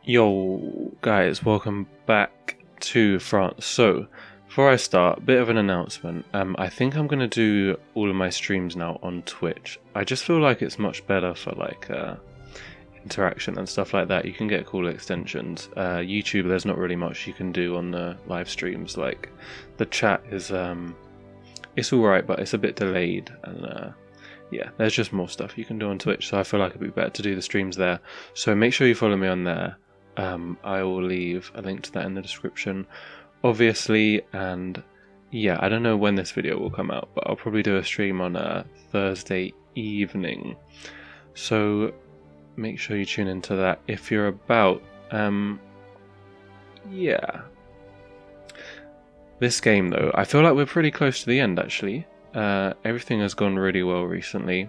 Yo, guys, welcome back to France. So, before I start, a bit of an announcement. I think I'm gonna do all of my streams now on Twitch. I just feel like it's much better for interaction and stuff like that. You can get cool extensions. YouTube, there's not really much you can do on the live streams. Like, the chat is it's all right, but it's a bit delayed, and yeah, there's just more stuff you can do on Twitch. So I feel like it'd be better to do the streams there. So make sure you follow me on there. I will leave a link to that in the description, obviously. And yeah, I don't know when this video will come out, but I'll probably do a stream on a Thursday evening. So make sure you tune into that if you're about. Yeah. This game, though, I feel like we're pretty close to the end, actually. Everything has gone really well recently.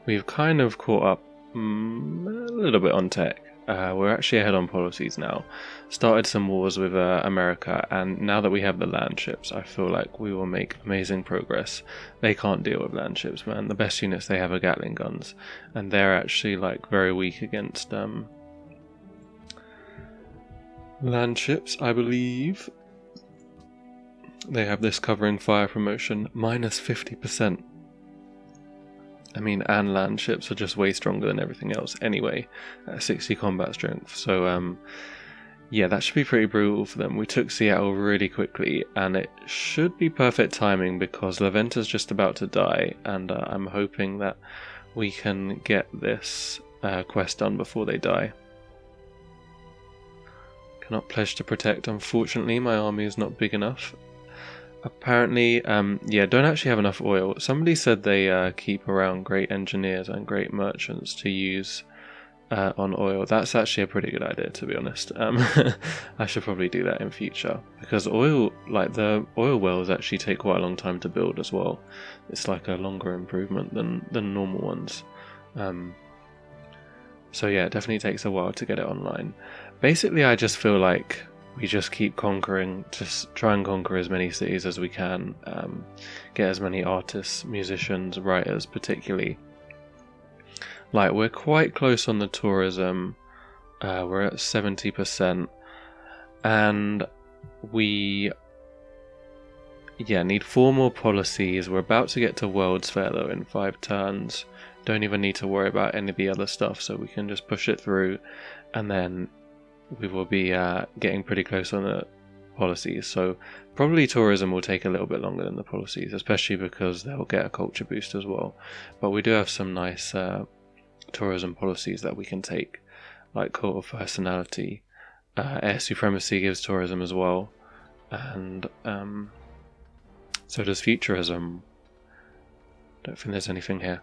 We've kind of caught up a little bit on tech. We're actually ahead on policies now. Started some wars with America, and now that we have the land ships, I feel like we will make amazing progress. They can't deal with land ships, man. The best units they have are Gatling guns, and they're actually very weak against land ships, I believe. They have this covering fire promotion, minus 50%. I mean, and land ships are just way stronger than everything else anyway, at 60 combat strength. So, yeah, that should be pretty brutal for them. We took Seattle really quickly, and it should be perfect timing because Laventa's just about to die, and I'm hoping that we can get this quest done before they die. Cannot pledge to protect, unfortunately. My army is not big enough. Apparently, yeah, don't actually have enough oil. Somebody said they keep around great engineers and great merchants to use on oil. That's actually a pretty good idea, to be honest. I should probably do that in future because oil, the oil wells, actually take quite a long time to build as well. It's like a longer improvement than normal ones. So yeah, it definitely takes a while to get it online. Basically, I just feel like we just keep conquering, just try and conquer as many cities as we can, get as many artists, musicians, writers particularly. We're quite close on the tourism, we're at 70%, and we need 4 more policies. We're about to get to World's Fair though in 5 turns. Don't even need to worry about any of the other stuff, so we can just push it through, and then we will be getting pretty close on the policies. So probably tourism will take a little bit longer than the policies, especially because they'll get a culture boost as well. But we do have some nice tourism policies that we can take, like Cult of Personality. Air Supremacy gives tourism as well, and so does Futurism. Don't think there's anything here.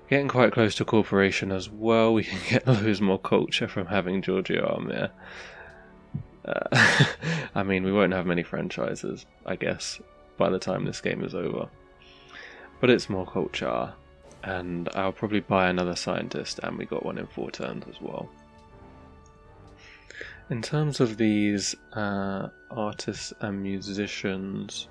Getting quite close to Corporation as well. We can get loads more culture from having Giorgio Armir. I mean, we won't have many franchises, I guess, by the time this game is over. But it's more culture, and I'll probably buy another scientist, and we got one in 4 turns as well. In terms of these artists and musicians,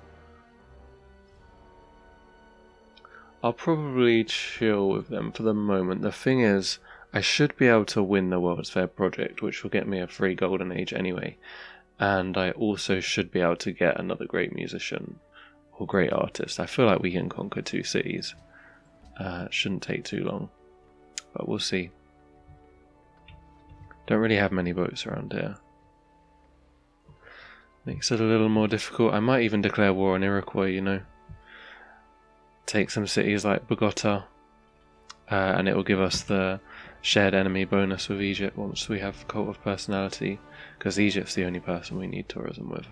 I'll probably chill with them for the moment. The thing is, I should be able to win the World's Fair project, which will get me a free Golden Age anyway. And I also should be able to get another great musician or great artist. I feel like we can conquer 2 cities. It shouldn't take too long, but we'll see. Don't really have many boats around here. Makes it a little more difficult. I might even declare war on Iroquois, you know. Take some cities like Bogota, and it will give us the shared enemy bonus with Egypt once we have Cult of Personality, because Egypt's the only person we need tourism with.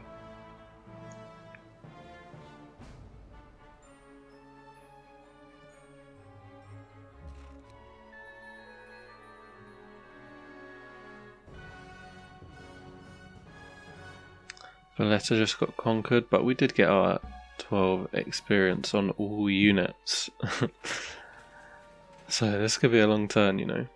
Valletta just got conquered, but we did get our 12 experience on all units. So this could be a long turn, you know.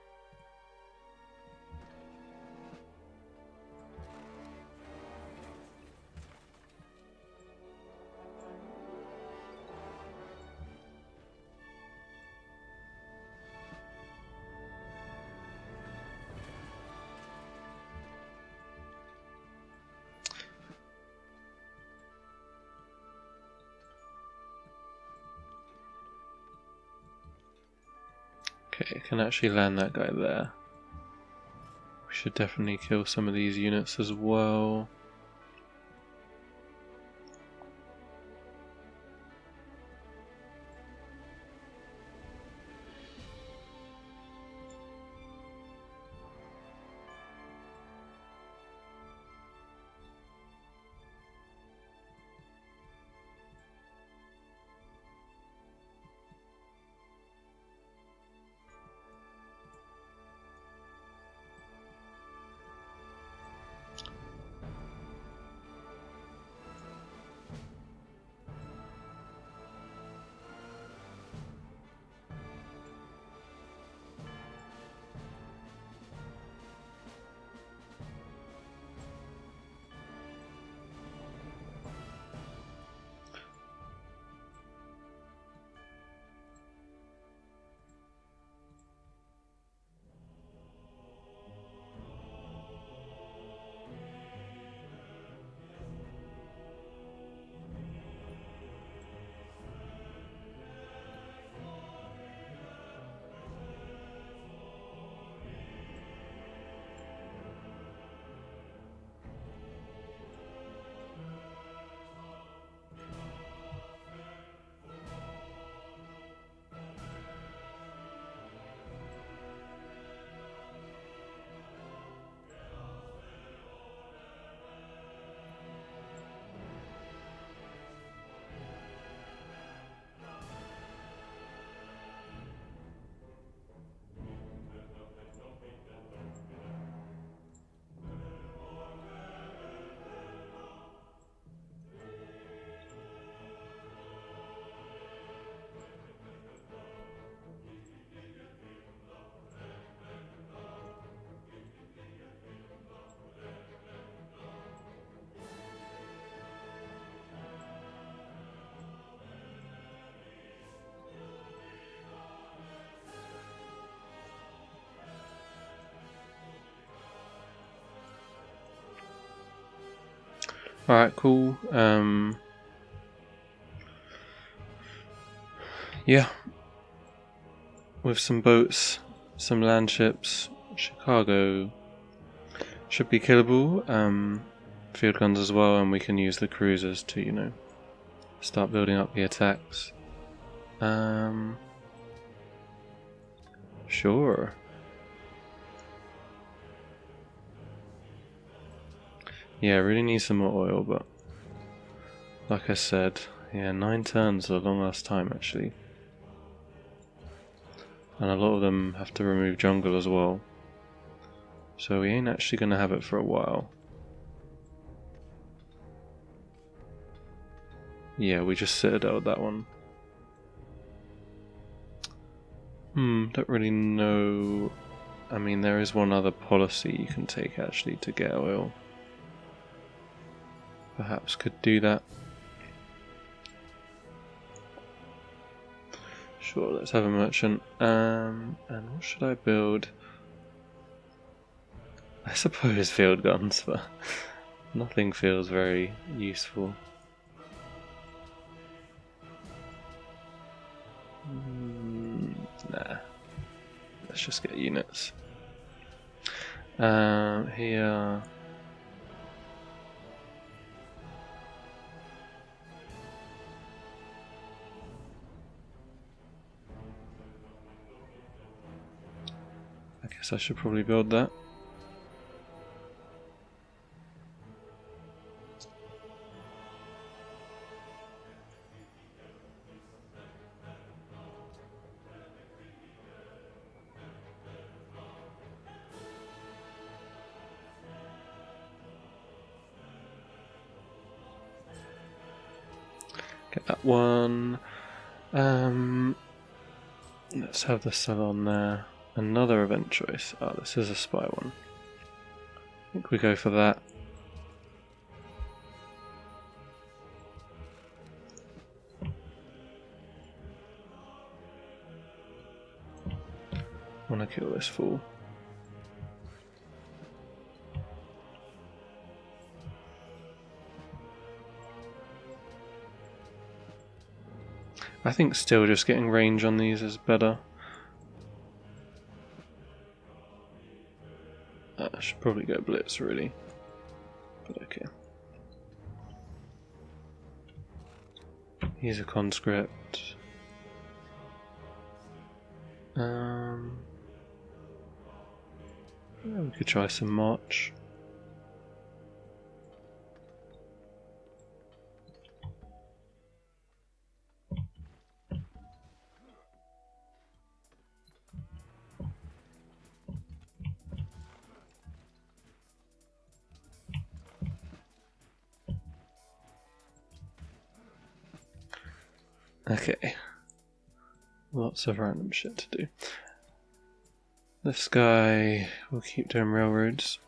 Okay, I can actually land that guy there. We should definitely kill some of these units as well. Alright, cool. Yeah. With some boats, some land ships, Chicago should be killable. Field guns as well, and we can use the cruisers to, you know, start building up the attacks. Sure. Yeah, I really need some more oil, but like I said, yeah, 9 turns is a long ass time actually. And a lot of them have to remove jungle as well. So we ain't actually gonna have it for a while. Yeah, we just citadeled that one. Don't really know. I mean, there is one other policy you can take actually to get oil. Perhaps could do that. Sure, let's have a merchant. And what should I build? I suppose field guns, but nothing feels very useful. Nah. Let's just get units. Here. I guess I should probably build that. Get that one. Let's have the salon there. Another event choice. Oh, this is a spy one. I think we go for that. I want to kill this fool. I think still just getting range on these is better. I should probably go Blitz, really. But okay. He's a conscript. Yeah, we could try some March. Okay. Lots of random shit to do. This guy will keep doing railroads.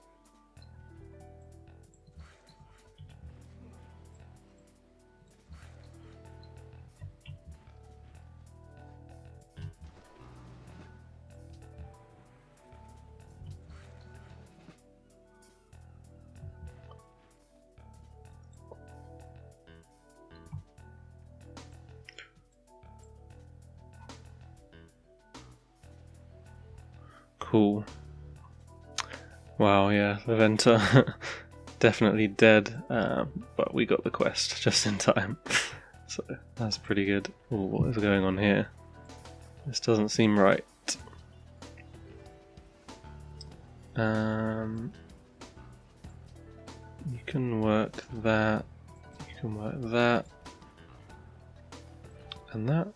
Cool. Wow, yeah, the Venter definitely dead, but we got the quest just in time, so that's pretty good. Ooh, what is going on here? This doesn't seem right. You can work that, you can work that, and that.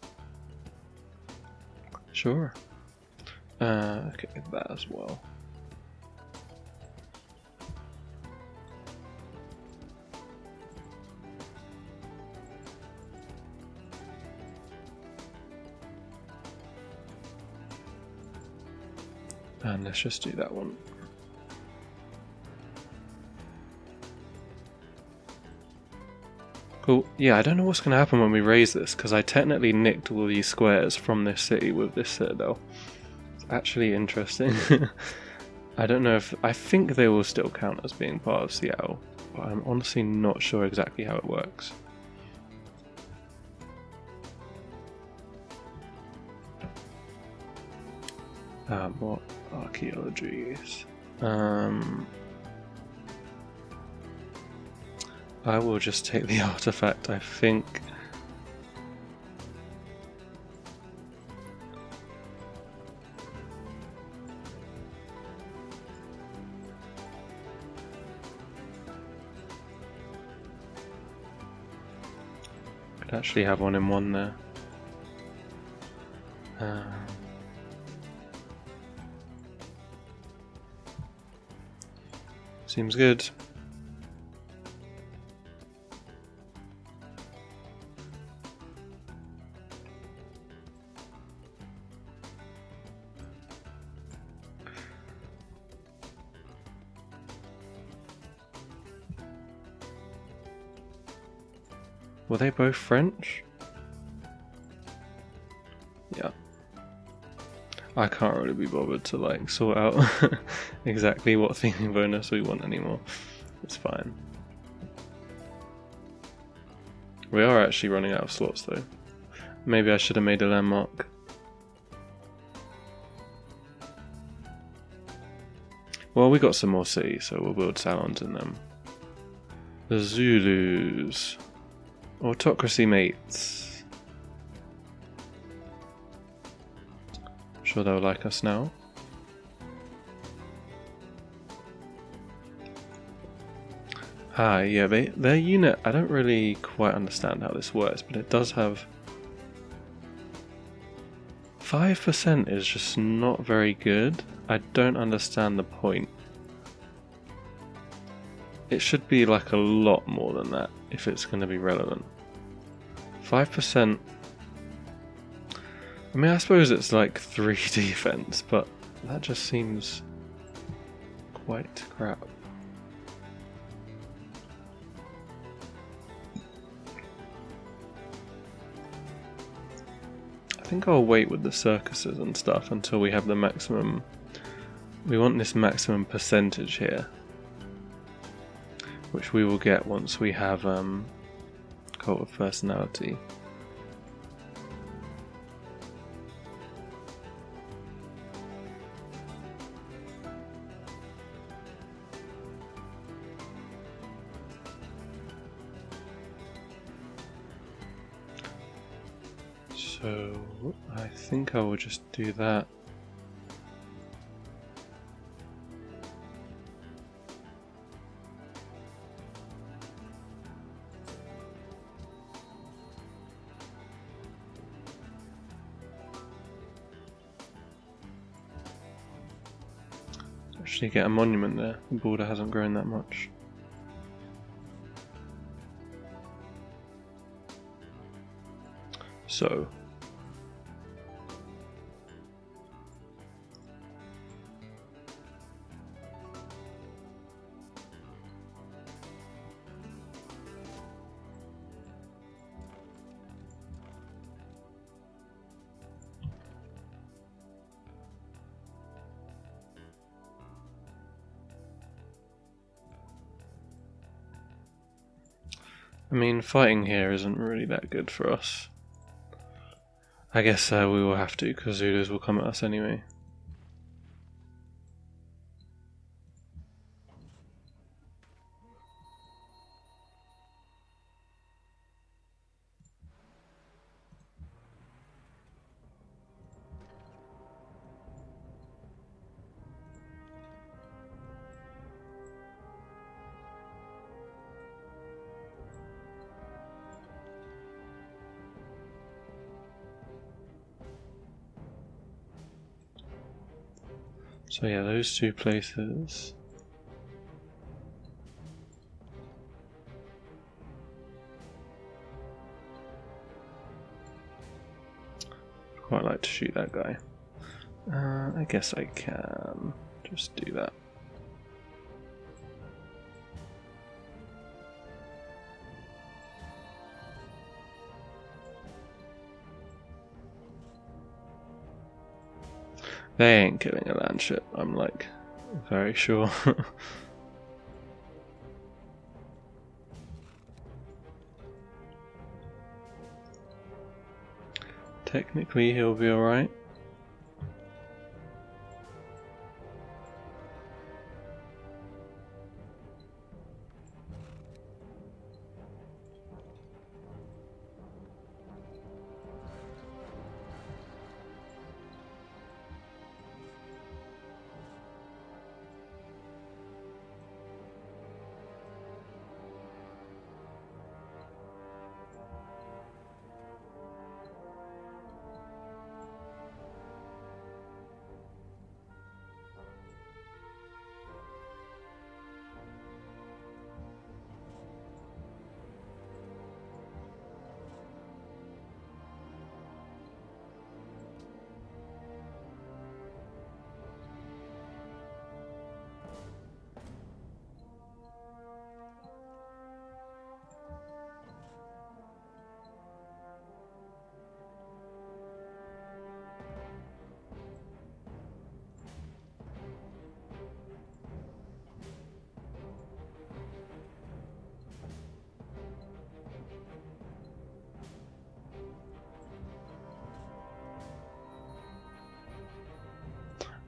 Sure. Okay, that as well. And let's just do that one. Cool. Yeah, I don't know what's going to happen when we raise this, because I technically nicked all these squares from this city with this citadel. It's actually interesting. I don't know if... I think they will still count as being part of Seattle, but I'm honestly not sure exactly how it works. What archaeologies? I will just take the artifact, I think. Could actually have one in one there. Seems good. Were they both French? Yeah. I can't really be bothered to like sort out exactly what theming bonus we want anymore. It's fine. We are actually running out of slots though. Maybe I should have made a landmark. Well, we got some more cities, so we'll build salons in them. The Zulus. Autocracy mates. Sure they'll like us now. Ah, yeah, their unit, I don't really quite understand how this works, but it does have... 5% is just not very good. I don't understand the point. It should be like a lot more than that if it's going to be relevant. 5%. I mean, I suppose it's like 3 defense, but that just seems quite crap. I think I'll wait with the circuses and stuff until we have the maximum. We want this maximum percentage here, which we will get once we have Cult of Personality. So I think I will just do that. Actually get a monument there. The border hasn't grown that much. So I mean, fighting here isn't really that good for us. I guess we will have to, because Zulus will come at us anyway. So yeah, those two places. I'd quite like to shoot that guy. I guess I can just do that. They ain't killing a landship, I'm like very sure. Technically he'll be alright.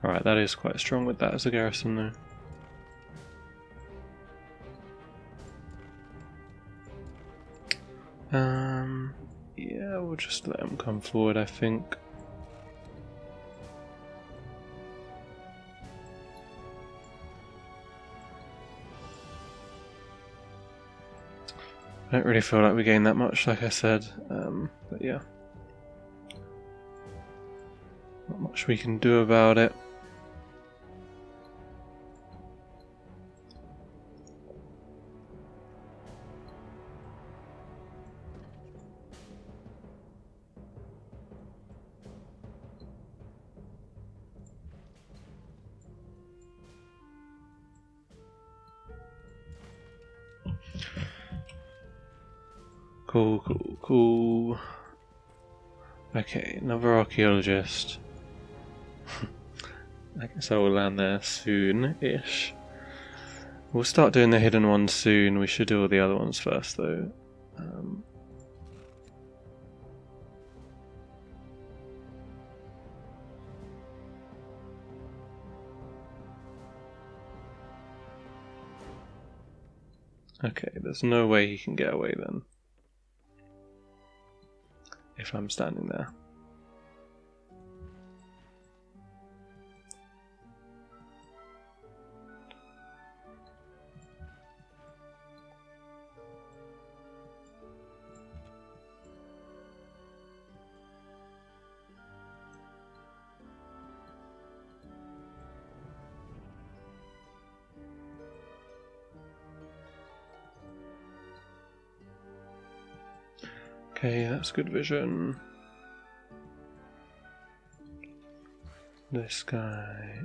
Alright, that is quite strong with that as a garrison though. Yeah, we'll just let them come forward, I think. I don't really feel like we gained that much, like I said, but yeah. Not much we can do about it. Cool. Okay, another archaeologist. I guess I will land there soon-ish. We'll start doing the hidden ones soon. We should do all the other ones first, though. Okay, there's no way he can get away then. If I'm standing there. Okay, that's good vision. This guy.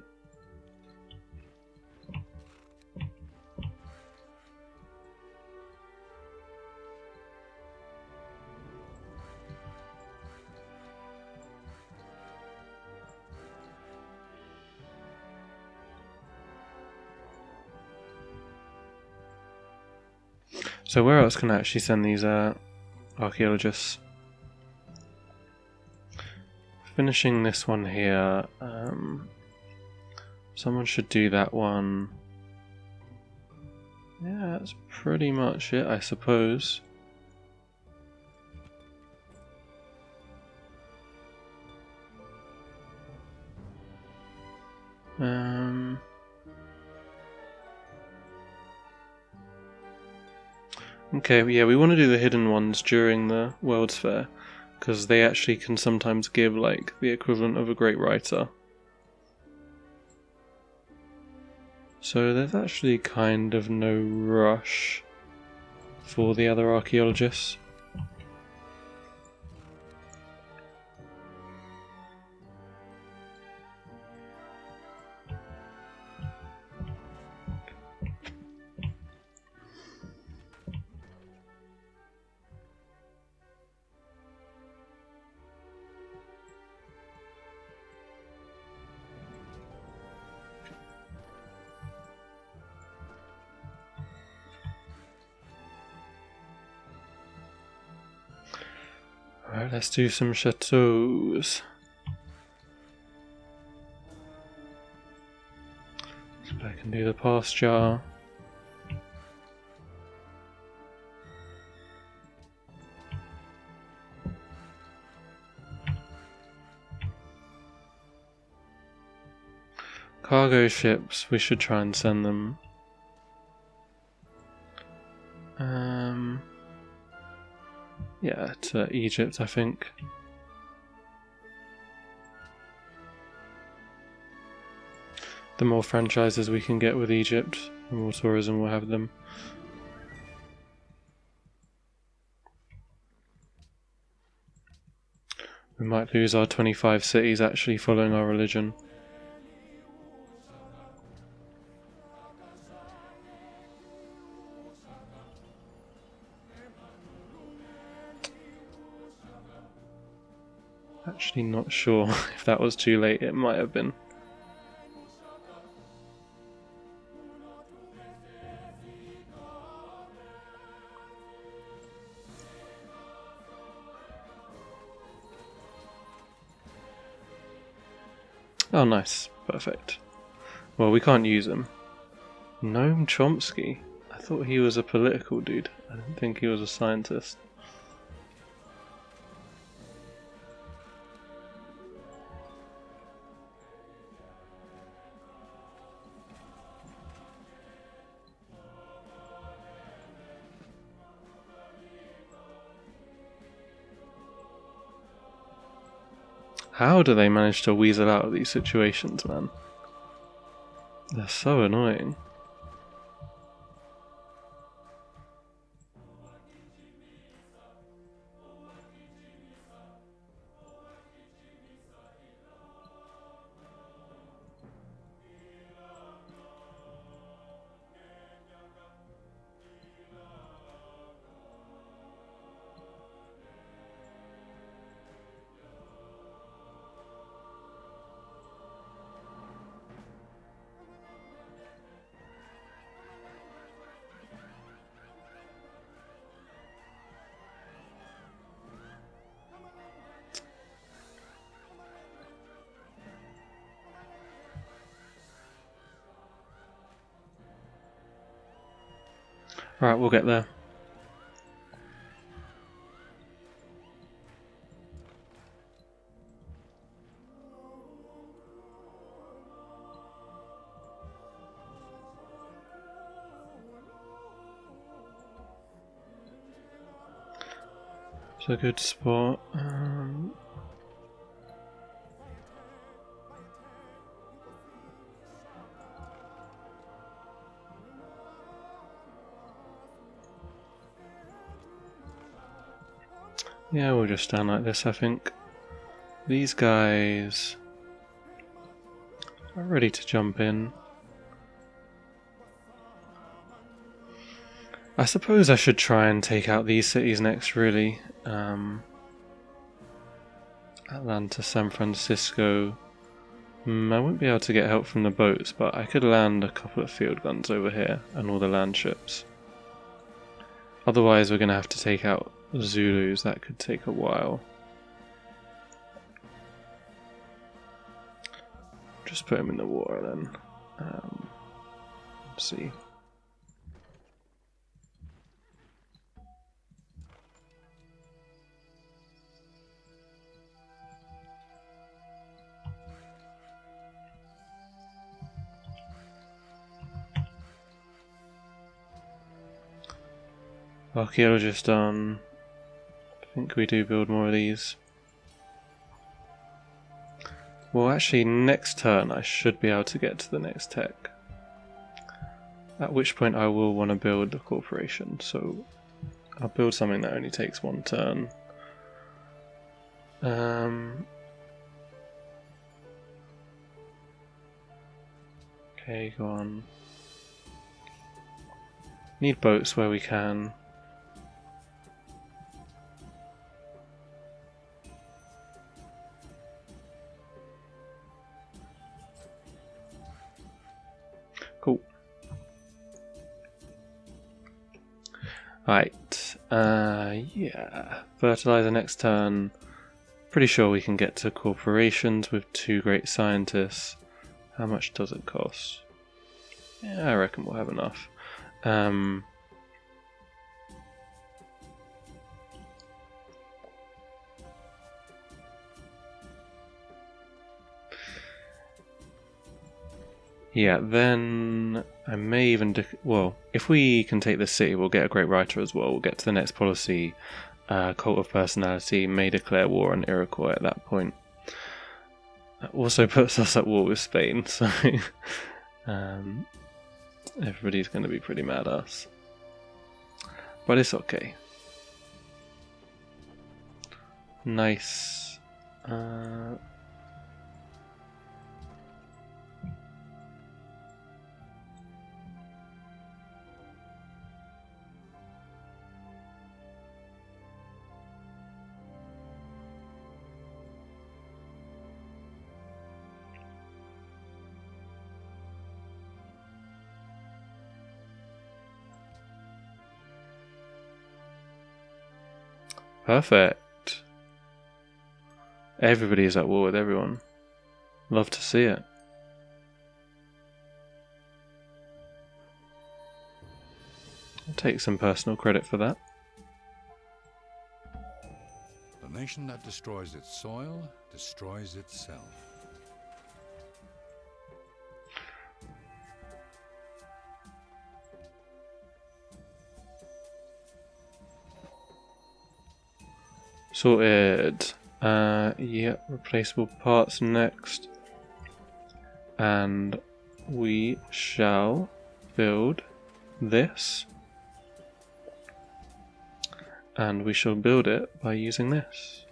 So where else can I actually send these archaeologists? Finishing this one here. Someone should do that one. Yeah, that's pretty much it, I suppose. Okay, yeah, we want to do the hidden ones during the World's Fair, because they actually can sometimes give, like, the equivalent of a great writer. So there's actually kind of no rush for the other archaeologists. Alright, let's do some chateaus. So I can do the pasture. Cargo ships, we should try and send them. Yeah, to Egypt, I think. The more franchises we can get with Egypt, the more tourism we'll have them. We might lose our 25 cities actually following our religion. Actually not sure if that was too late, it might have been. Oh nice, perfect. Well, we can't use him. Noam Chomsky? I thought he was a political dude. I didn't think he was a scientist. How do they manage to weasel out of these situations, man? They're so annoying. Right, we'll get there. It's a good spot. Yeah, we'll just stand like this, I think. These guys are ready to jump in. I suppose I should try and take out these cities next, really. Atlanta, San Francisco. I wouldn't be able to get help from the boats, but I could land a couple of field guns over here and all the land ships. Otherwise, we're going to have to take out the Zulus. That could take a while. Just put them in the water then. Let's see. Archaeologist done. I think we do build more of these. Well, actually, next turn I should be able to get to the next tech. At which point I will want to build the corporation, so I'll build something that only takes one turn. Okay, go on. Need boats where we can. Cool. Right. Yeah. Fertilizer next turn. Pretty sure we can get to corporations with 2 great scientists. How much does it cost? Yeah, I reckon we'll have enough. Yeah, then I may even... well, if we can take this city, we'll get a great writer as well. We'll get to the next policy. Cult of Personality may declare war on Iroquois at that point. That also puts us at war with Spain, so... everybody's going to be pretty mad at us. But it's okay. Nice. Perfect. Everybody is at war with everyone. Love to see it. I'll take some personal credit for that. The nation that destroys its soil destroys itself. Sorted. Yeah, replaceable parts next. And we shall build this. And we shall build it by using this.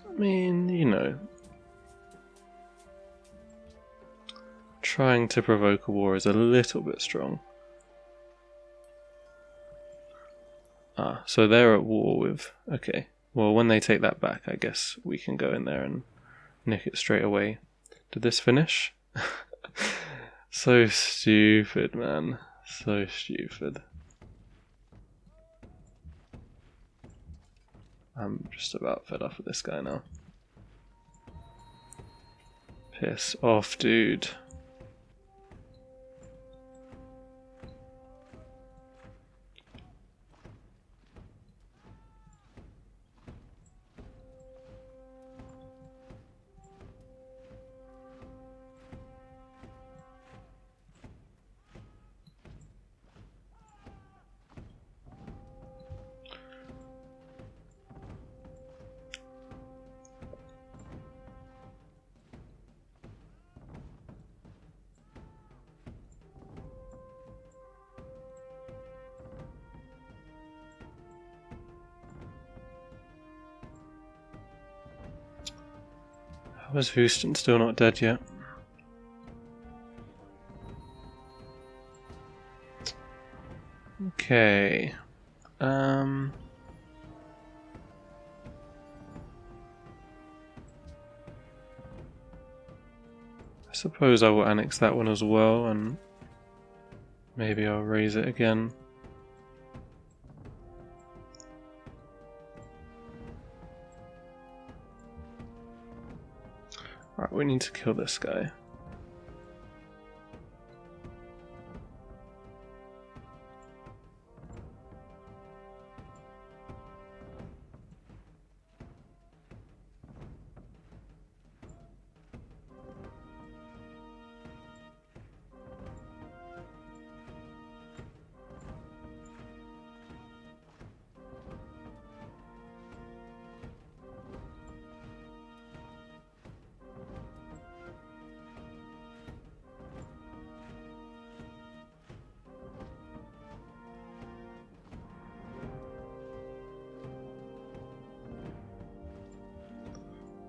I mean, you know. Trying to provoke a war is a little bit strong. Ah, so they're at war with... okay. Well, when they take that back, I guess we can go in there and nick it straight away. Did this finish? So stupid, man. So stupid. I'm just about fed up with this guy now. Piss off, dude. How is Houston still not dead yet? Okay. I suppose I will annex that one as well, and maybe I'll raise it again. Alright, we need to kill this guy.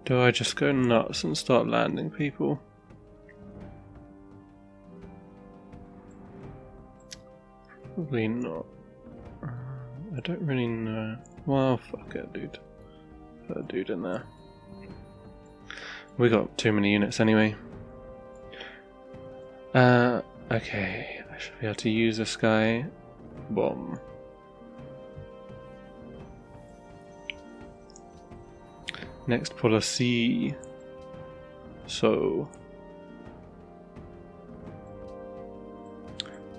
Do I just go nuts and start landing people? Probably not. I don't really know. Well, fuck it, dude. Put a dude in there. We got too many units anyway. Okay. I should be able to use this guy. Bomb. Next policy. So.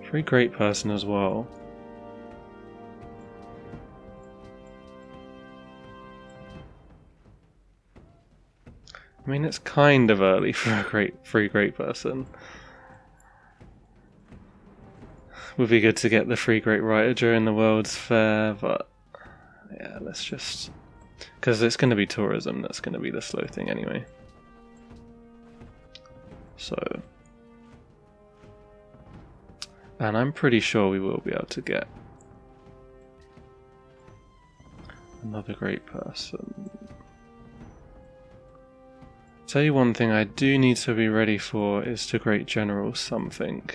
Very great person as well. I mean, it's kind of early for a free great person. Would be good to get the free great writer during the World's Fair, but yeah, let's just... Because it's going to be tourism, that's going to be the slow thing anyway. So... And I'm pretty sure we will be able to get another great person. Tell you one thing I do need to be ready for is to Great General something.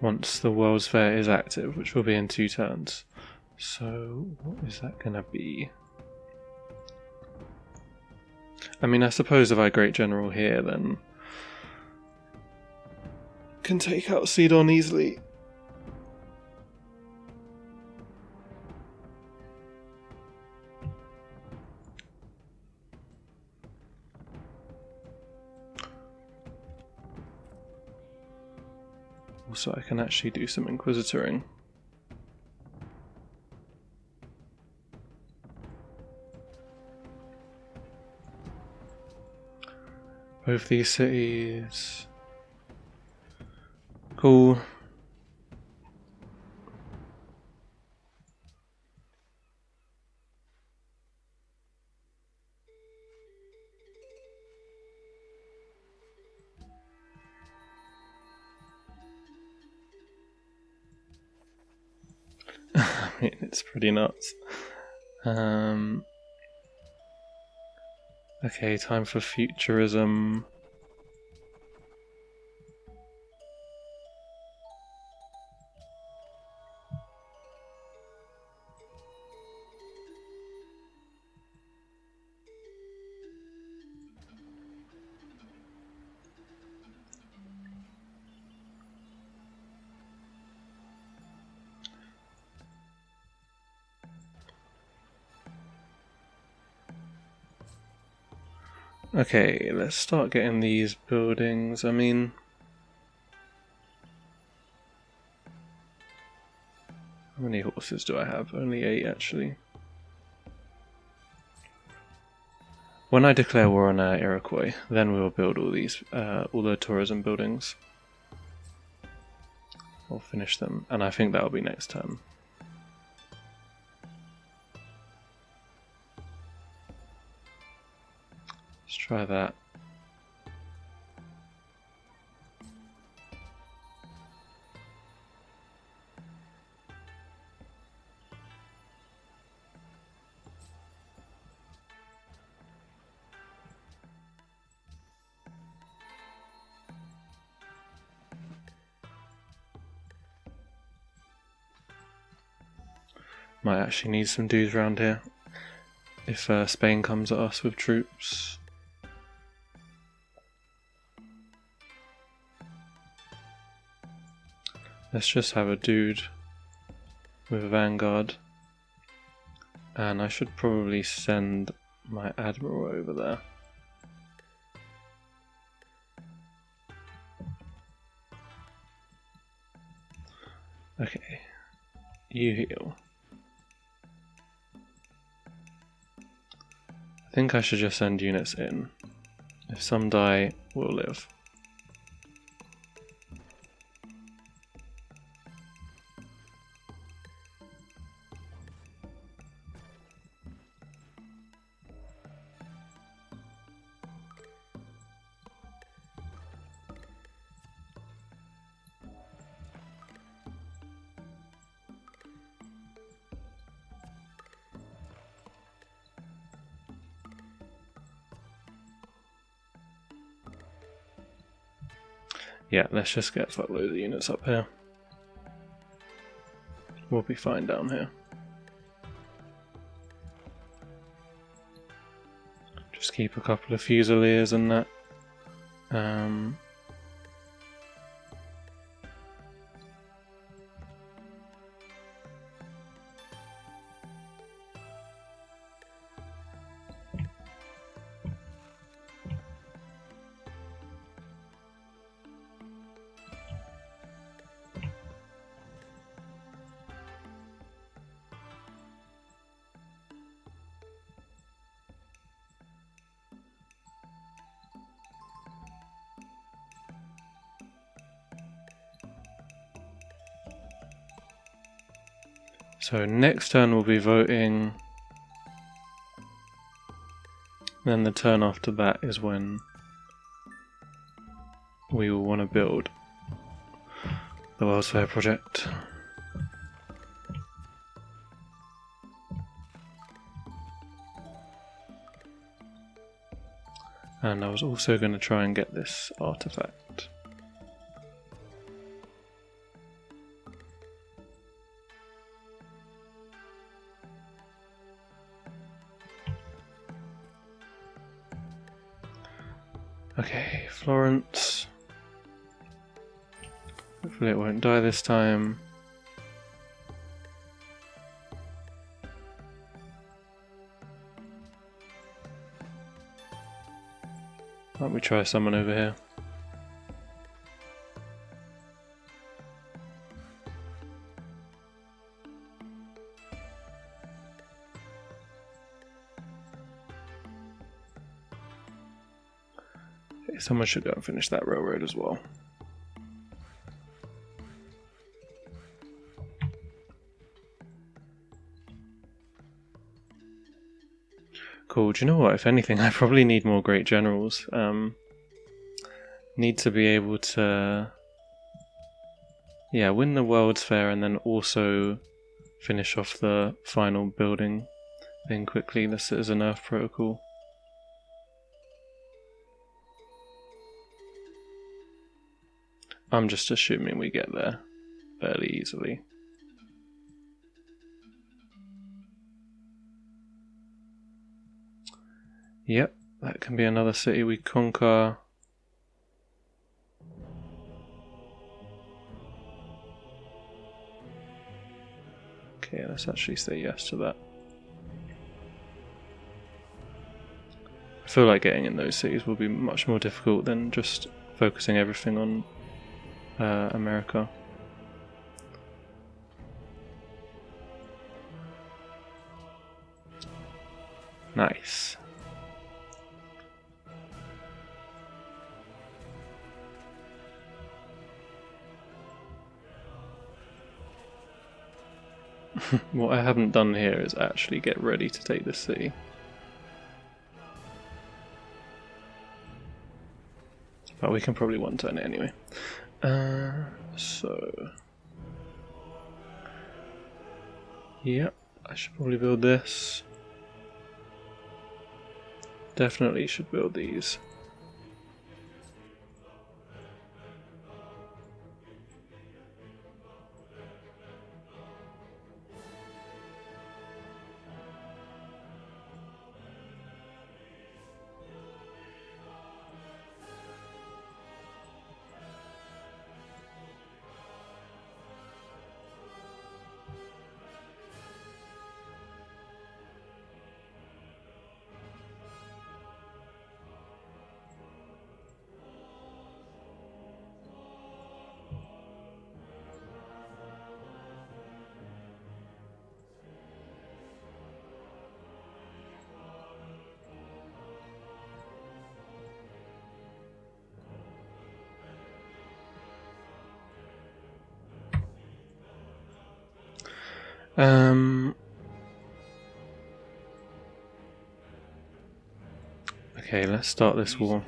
Once the World's Fair is active, which will be in 2 turns. So, what is that going to be? I mean, I suppose if I Great General here, then can take out Sidon easily. Also, I can actually do some inquisitoring. Both these cities. Cool. I mean, it's pretty nuts. Okay, time for futurism. Okay, let's start getting these buildings. I mean, how many horses do I have? Only 8 actually. When I declare war on Iroquois, then we will build all these, all the tourism buildings. We'll finish them, and I think that'll be next turn. Let's try that. Might actually need some dudes around here if Spain comes at us with troops. Let's just have a dude with a vanguard, and I should probably send my admiral over there. Okay, you heal. I think I should just send units in. If some die, we'll live. Yeah, let's just get fuckloads of units up here. We'll be fine down here. Just keep a couple of Fusiliers and that. So next turn we'll be voting, then the turn after that is when we will want to build the World's Fair project. And I was also going to try and get this artifact. Okay, Florence. Hopefully it won't die this time. Why don't we try someone over here? Okay, someone should go and finish that railroad as well. Cool, do you know what? If anything, I probably need more great generals. Need to be able to, win the World's Fair and then also finish off the final building thing quickly, the Citizen Earth Protocol. I'm just assuming we get there fairly easily. Yep, that can be another city we conquer. Okay, let's actually say yes to that. I feel like getting in those cities will be much more difficult than just focusing everything on America. Nice. What I haven't done here is actually get ready to take this city. But we can probably one turn it anyway. Yep, I should probably build this. Definitely should build these. Okay, let's start this war.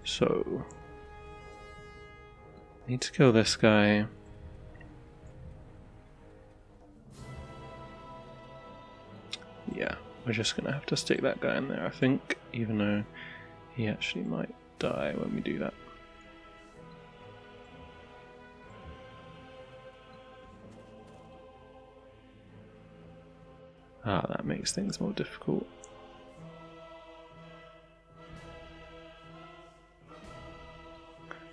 So, need to kill this guy. Yeah, we're just gonna have to stick that guy in there, I think, even though he actually might die when we do that. Ah, that makes things more difficult.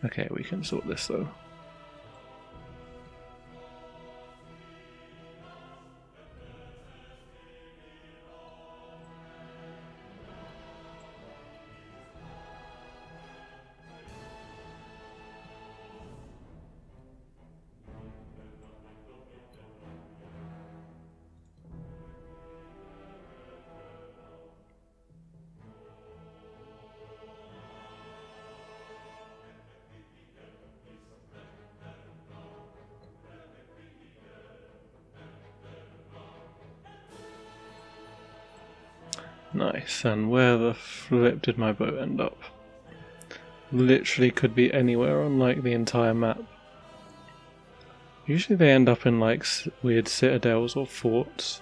Okay, we can sort this though. Nice, and where the flip did my boat end up? Literally could be anywhere on like the entire map. Usually they end up in like weird citadels or forts.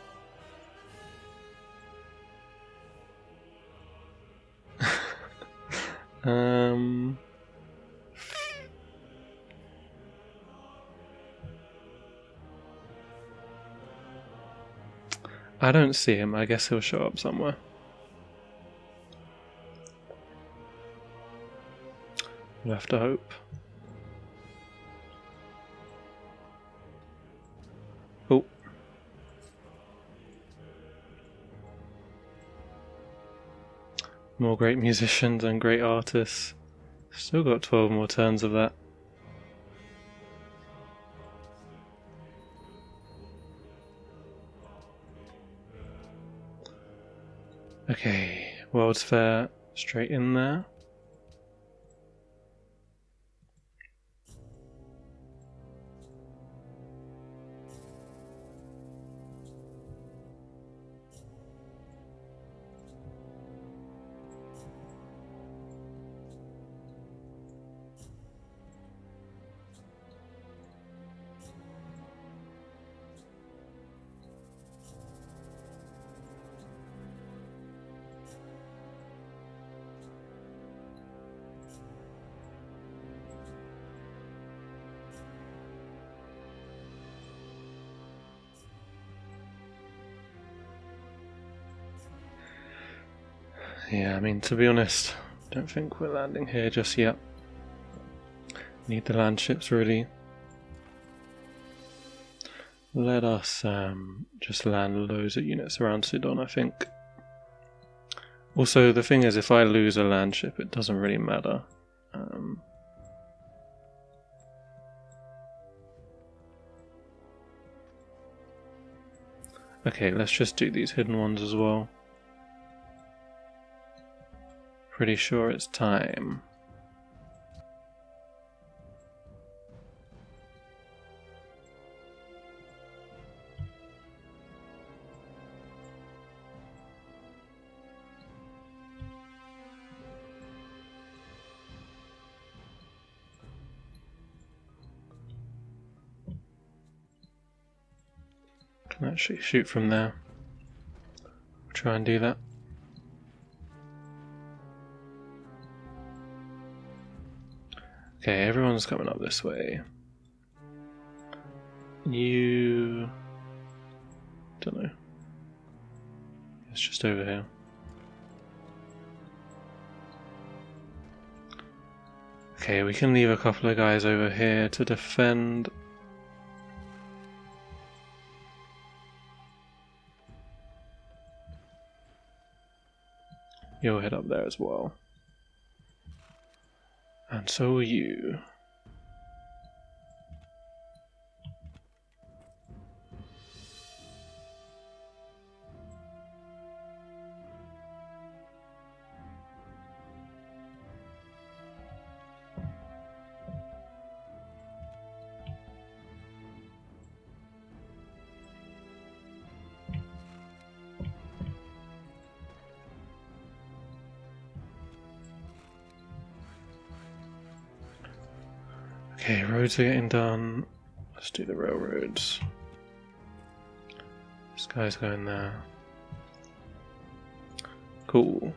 I don't see him. I guess he'll show up somewhere. We'll have to hope. Oh. More great musicians and great artists. Still got 12 more turns of that. Okay, World's Fair straight in there. Yeah, I mean, to be honest, I don't think we're landing here just yet. Need the land ships really. Let us just land loads of units around Sidon, I think. Also, the thing is, if I lose a land ship, it doesn't really matter. Okay, let's just do these hidden ones as well. Pretty sure it's time. Can actually shoot from there. Try and do that. Okay, everyone's coming up this way. You... don't know. It's just over here. Okay, we can leave a couple of guys over here to defend. You'll head up there as well. And so will you. Okay, roads are getting done. Let's do the railroads. This guy's going there. Cool.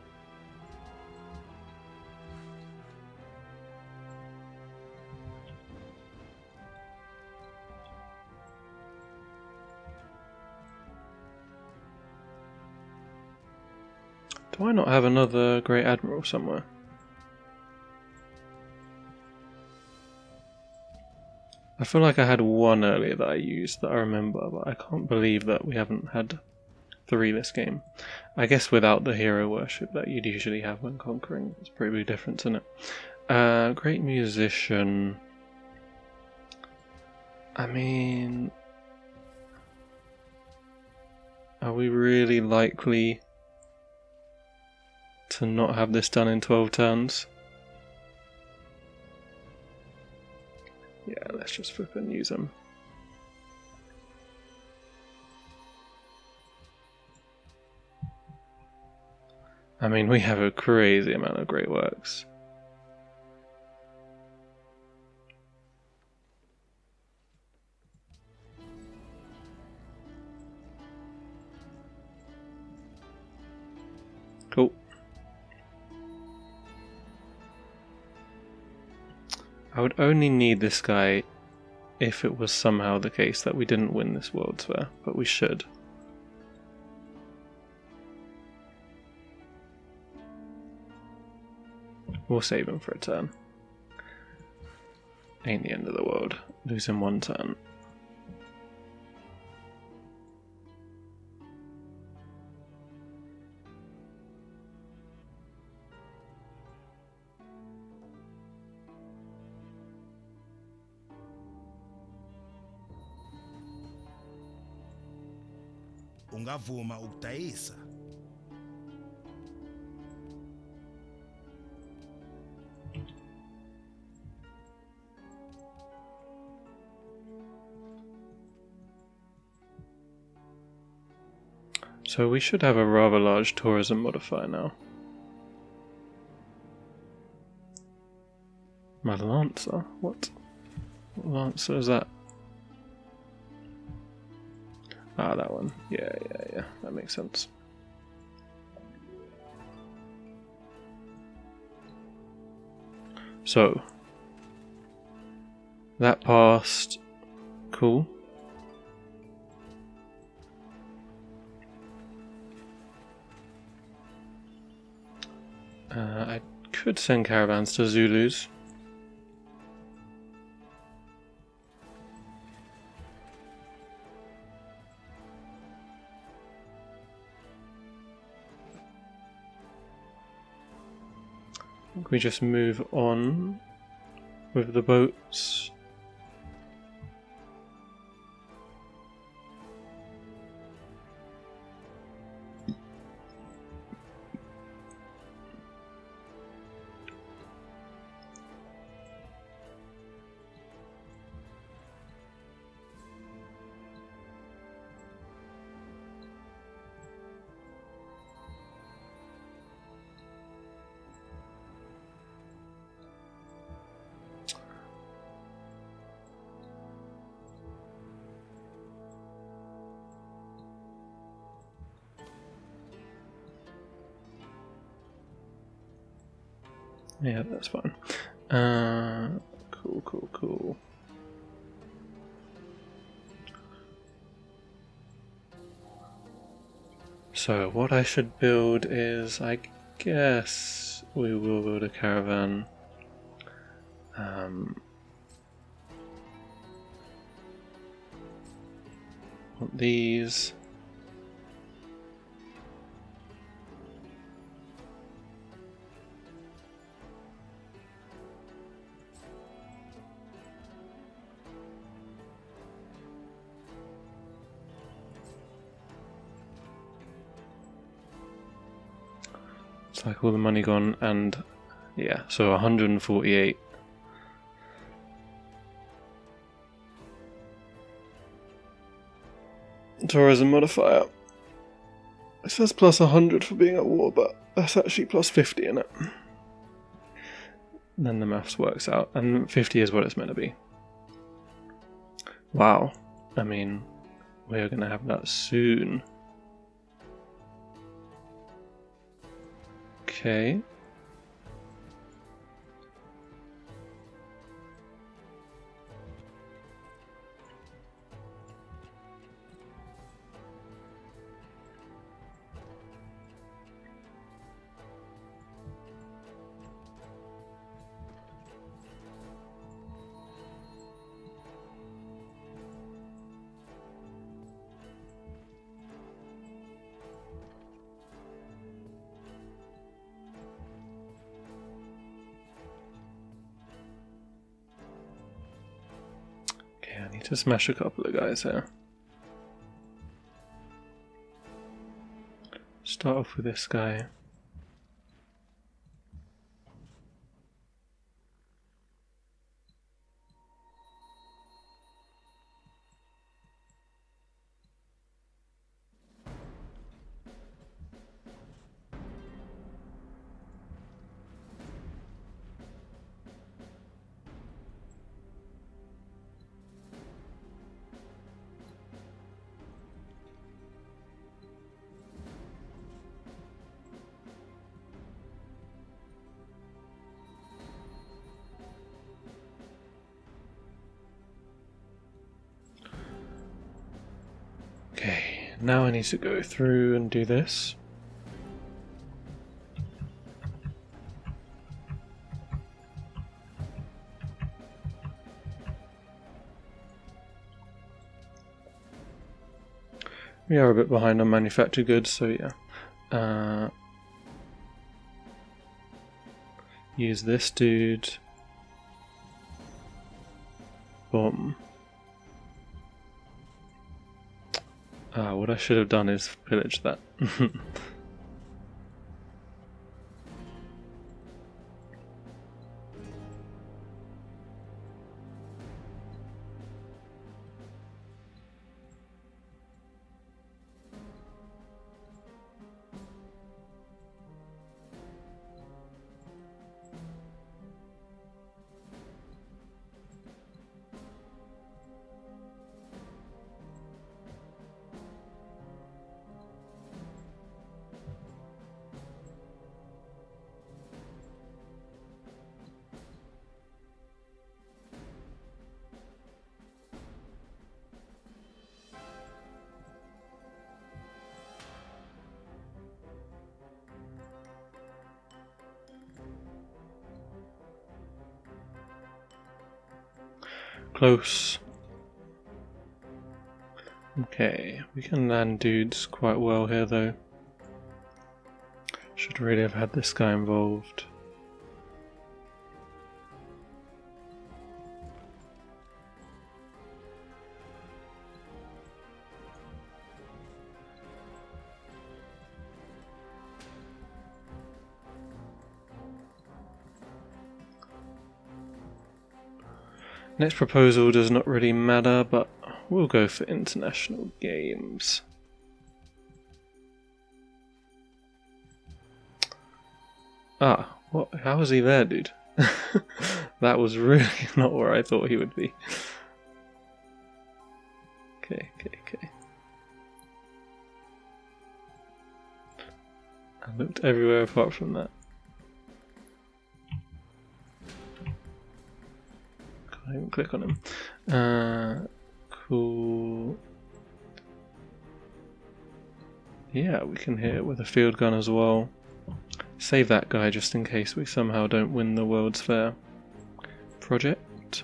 Do I not have another Great Admiral somewhere? I feel like I had one earlier that I used that I remember, but I can't believe that we haven't had 3 this game. I guess without the hero worship that you'd usually have when conquering, it's pretty big difference, isn't it? Great musician. I mean, are we really likely to not have this done in 12 turns? Yeah, let's just flip and use them. I mean, we have a crazy amount of great works. Cool. I would only need this guy if it was somehow the case that we didn't win this World's Fair, but we should. We'll save him for a turn. Ain't the end of the world. Lose him 1 turn. Ungavuma ukudayisa. So we should have a rather large tourism modifier now. My Lancer? What Lancer is that? Ah, that one. Yeah, that makes sense. So, that passed. Cool. I could send caravans to Zulus. I think we just move on with the boats. Yeah, that's fine. Cool. So what I should build is, I guess we will build a caravan. Want these. It's like all the money gone, and yeah, so 148. Tourism modifier. It says plus 100 for being at war, but that's actually plus 50 in it. then the maths works out, and 50 is what it's meant to be. Wow, I mean, we're gonna have that soon. Okay. I need to smash a couple of guys here. Start off with this guy. Okay, now I need to go through and do this. We are a bit behind on manufactured goods, so yeah. Use this dude. Boom. What I should have done is pillage that. Close. Okay, we can land dudes quite well here though. Should really have had this guy involved. Next proposal does not really matter, but we'll go for international games. Ah, what? How was he there, dude? That was really not where I thought he would be. Okay. I looked everywhere apart from that. Can't even click on him. Cool. Yeah, we can hit it with a field gun as well. Save that guy just in case we somehow don't win the World's Fair project.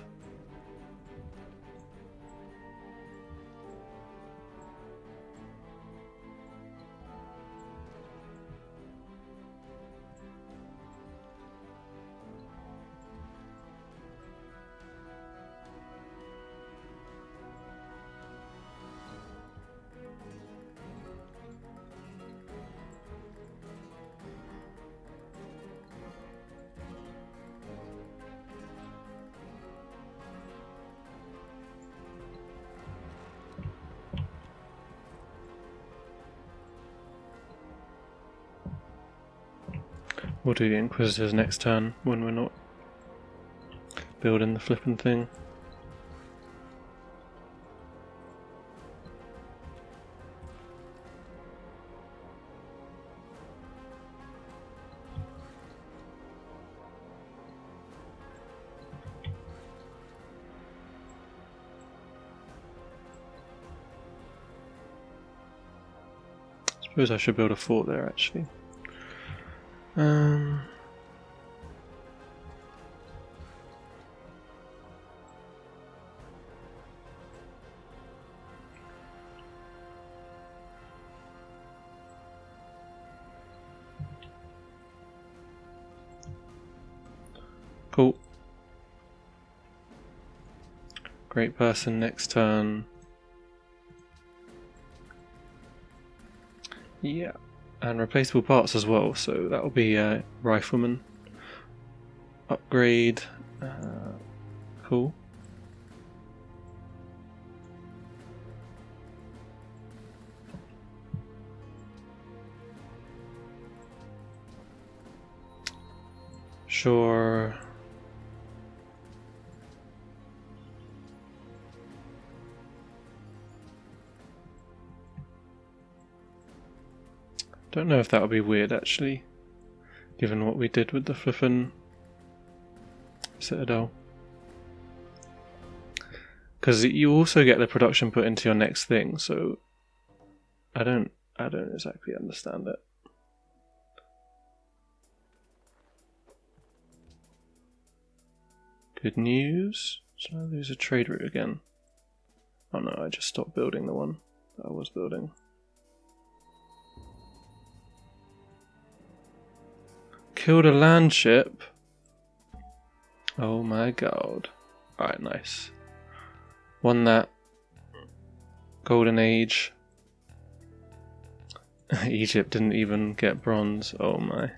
We'll do the Inquisitors next turn when we're not building the flipping thing. Suppose I should build a fort there actually. Cool. Great person next turn. Yeah, and replaceable parts as well, so that'll be a rifleman upgrade. Cool. Sure. Don't know if that would be weird actually, given what we did with the flippin' citadel. Because you also get the production put into your next thing, so I don't exactly understand it. Good news. So I lose a trade route again. Oh no, I just stopped building the one that I was building. Killed a land ship. Oh my god. Alright, nice. Won that. Golden Age. Egypt didn't even get bronze. Oh my.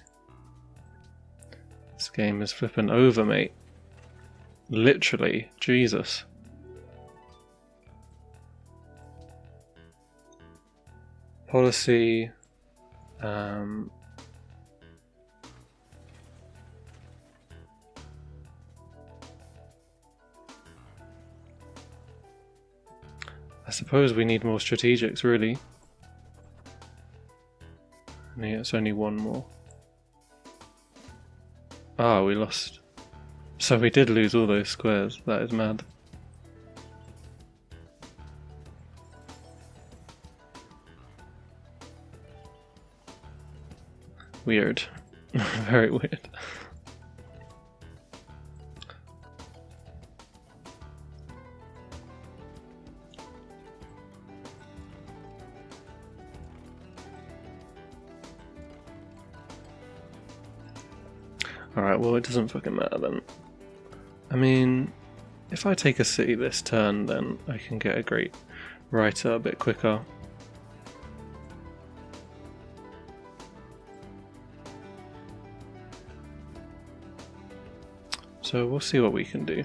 This game is flipping over, mate. Literally. Jesus. Policy. I suppose we need more strategics, really. I mean, it's only one more. Ah, we lost. So we did lose all those squares. That is mad. Weird. Very weird. Alright, well it doesn't fucking matter then. I mean, if I take a city this turn, then I can get a great writer a bit quicker. So we'll see what we can do.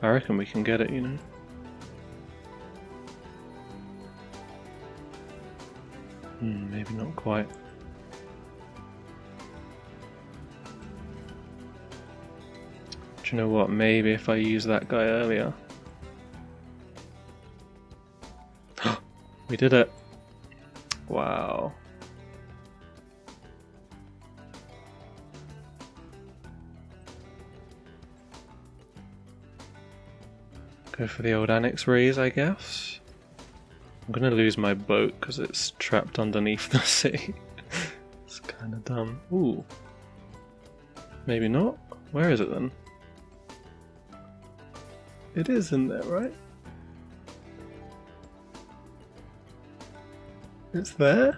I reckon we can get it, you know. Maybe not quite. Do you know what? Maybe if I use that guy earlier. We did it. Wow. Go for the old annex raise, I guess. I'm gonna lose my boat because it's trapped underneath the sea. It's kind of dumb. Ooh. Maybe not? Where is it then? It is in there, right? It's there?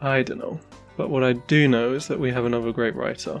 I don't know. But what I do know is that we have another great writer.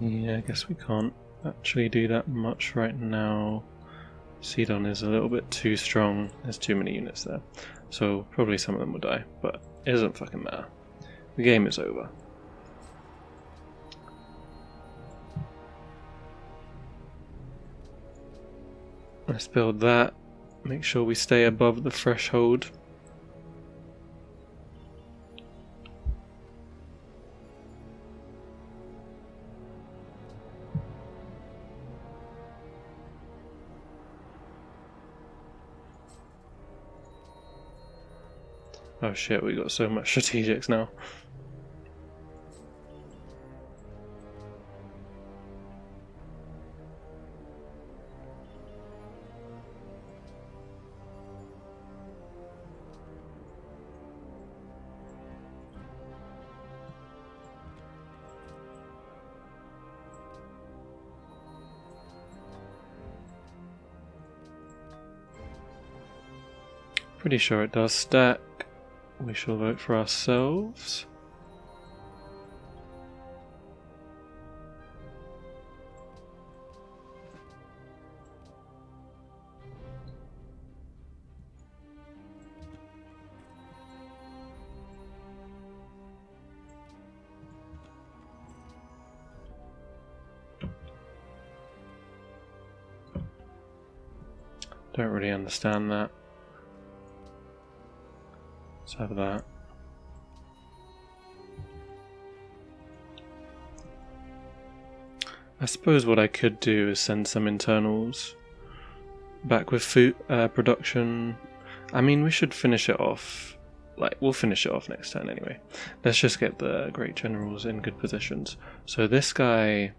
Yeah, I guess we can't actually do that much right now. Sidon is a little bit too strong. There's too many units there. So probably some of them will die, but it doesn't fucking matter. The game is over. Let's build that. Make sure we stay above the threshold. Oh shit, we got so much strategics now. Pretty sure it does stack. We shall vote for ourselves. Don't really understand that. Let's have that. I suppose what I could do is send some internals back with food production. I mean, we should finish it off. Like, we'll finish it off next turn anyway. Let's just get the great generals in good positions. So this guy,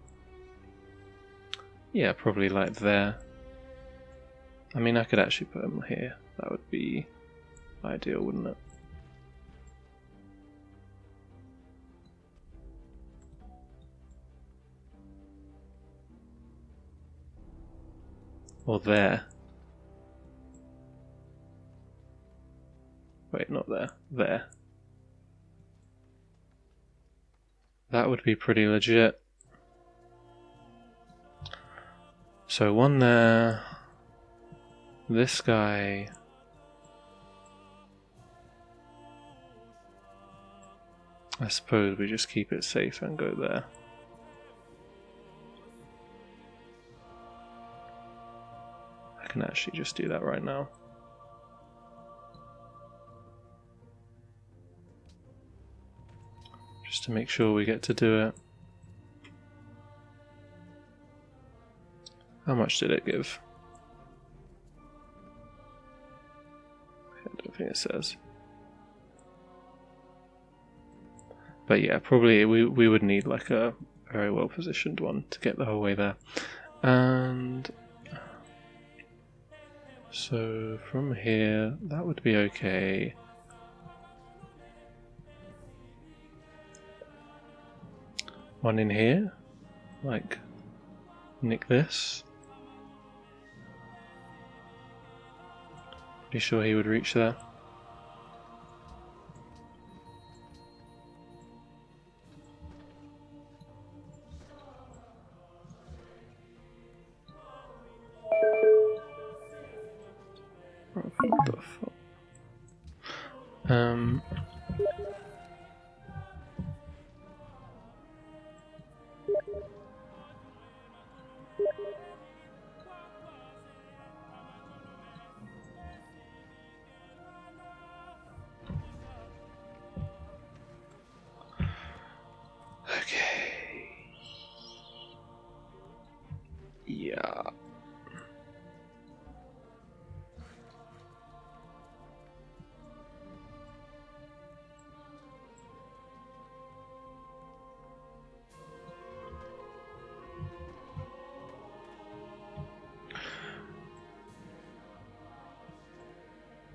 yeah, probably like there. I mean, I could actually put him here. That would be ideal, wouldn't it? Or there. Wait, not there. There. That would be pretty legit. So one there. This guy. I suppose we just keep it safe and go there. I can actually just do that right now. Just to make sure we get to do it. How much did it give? I don't think it says. But yeah, probably we would need like a very well positioned one to get the whole way there. And so from here, that would be okay. One in here, like nick this. Pretty sure he would reach there. What the fuck? Okay. Yeah.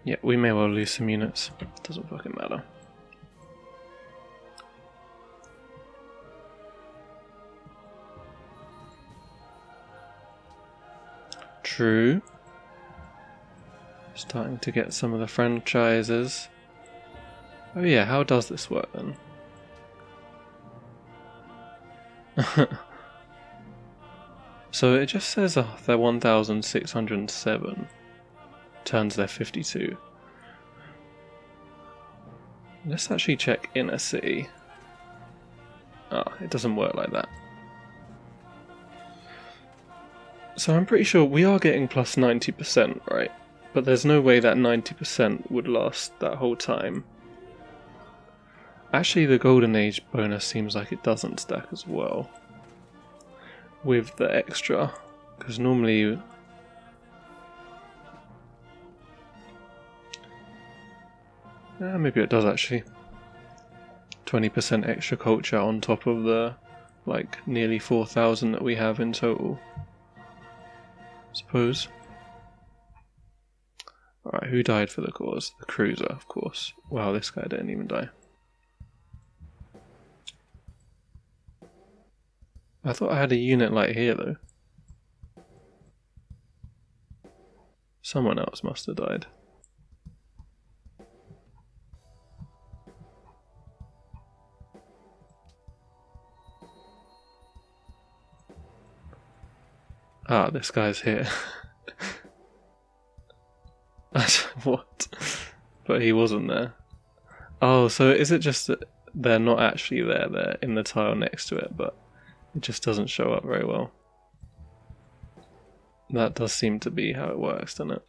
Yeah, we may well lose some units. Doesn't fucking matter. True. Starting to get some of the franchises. Oh yeah, how does this work then? So it just says they're 1,607. Turns they're 52. Let's actually check inner city. It doesn't work like that. So I'm pretty sure we are getting plus 90%, right? But there's no way that 90% would last that whole time. Actually, the Golden Age bonus seems like it doesn't stack as well. With the extra. Because normally... maybe it does actually. 20% extra culture on top of the like nearly 4,000 that we have in total. Suppose. Alright, who died for the cause? The cruiser, of course. Wow, this guy didn't even die. I thought I had a unit light here though. Someone else must have died. This guy's here. What? But he wasn't there. Oh, so is it just that they're not actually there? They're in the tile next to it, but it just doesn't show up very well. That does seem to be how it works, doesn't it?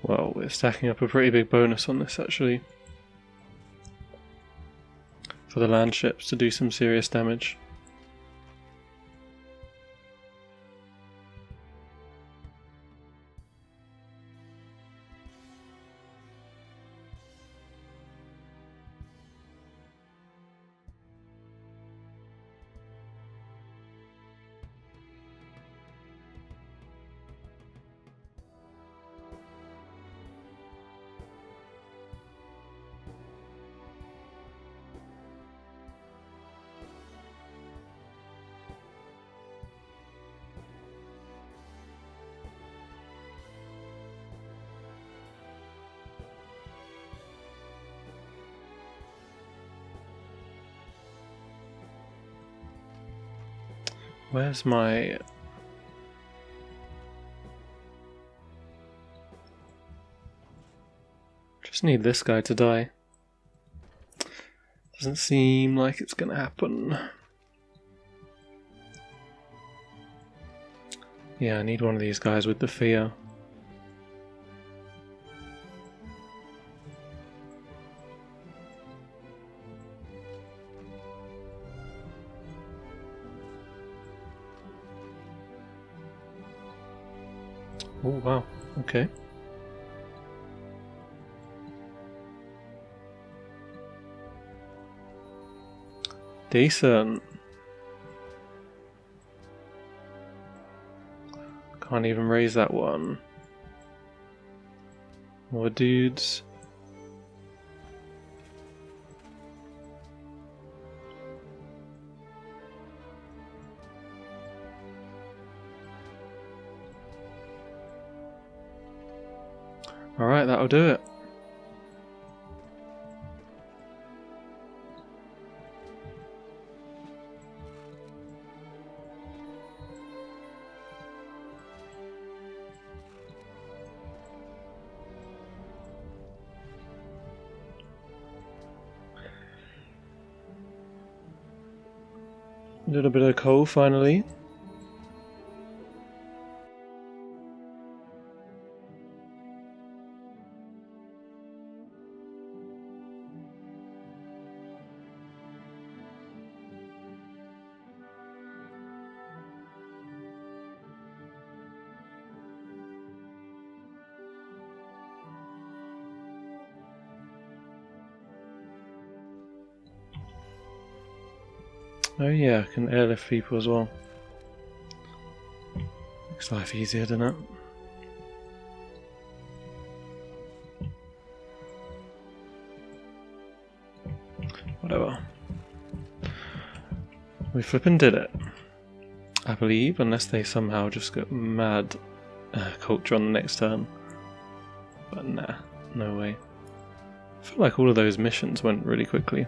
Well, we're stacking up a pretty big bonus on this actually. For the land ships to do some serious damage. Where's my... Just need this guy to die. Doesn't seem like it's gonna happen. Yeah, I need one of these guys with the fear. Oh wow, okay. Decent. Can't even raise that one. More dudes. Alright, that'll do it. A little bit of coal finally. Oh yeah, I can airlift people as well. Makes life easier, doesn't it? Whatever. We flippin' did it. I believe, unless they somehow just got mad culture on the next turn. But nah, no way. I feel like all of those missions went really quickly.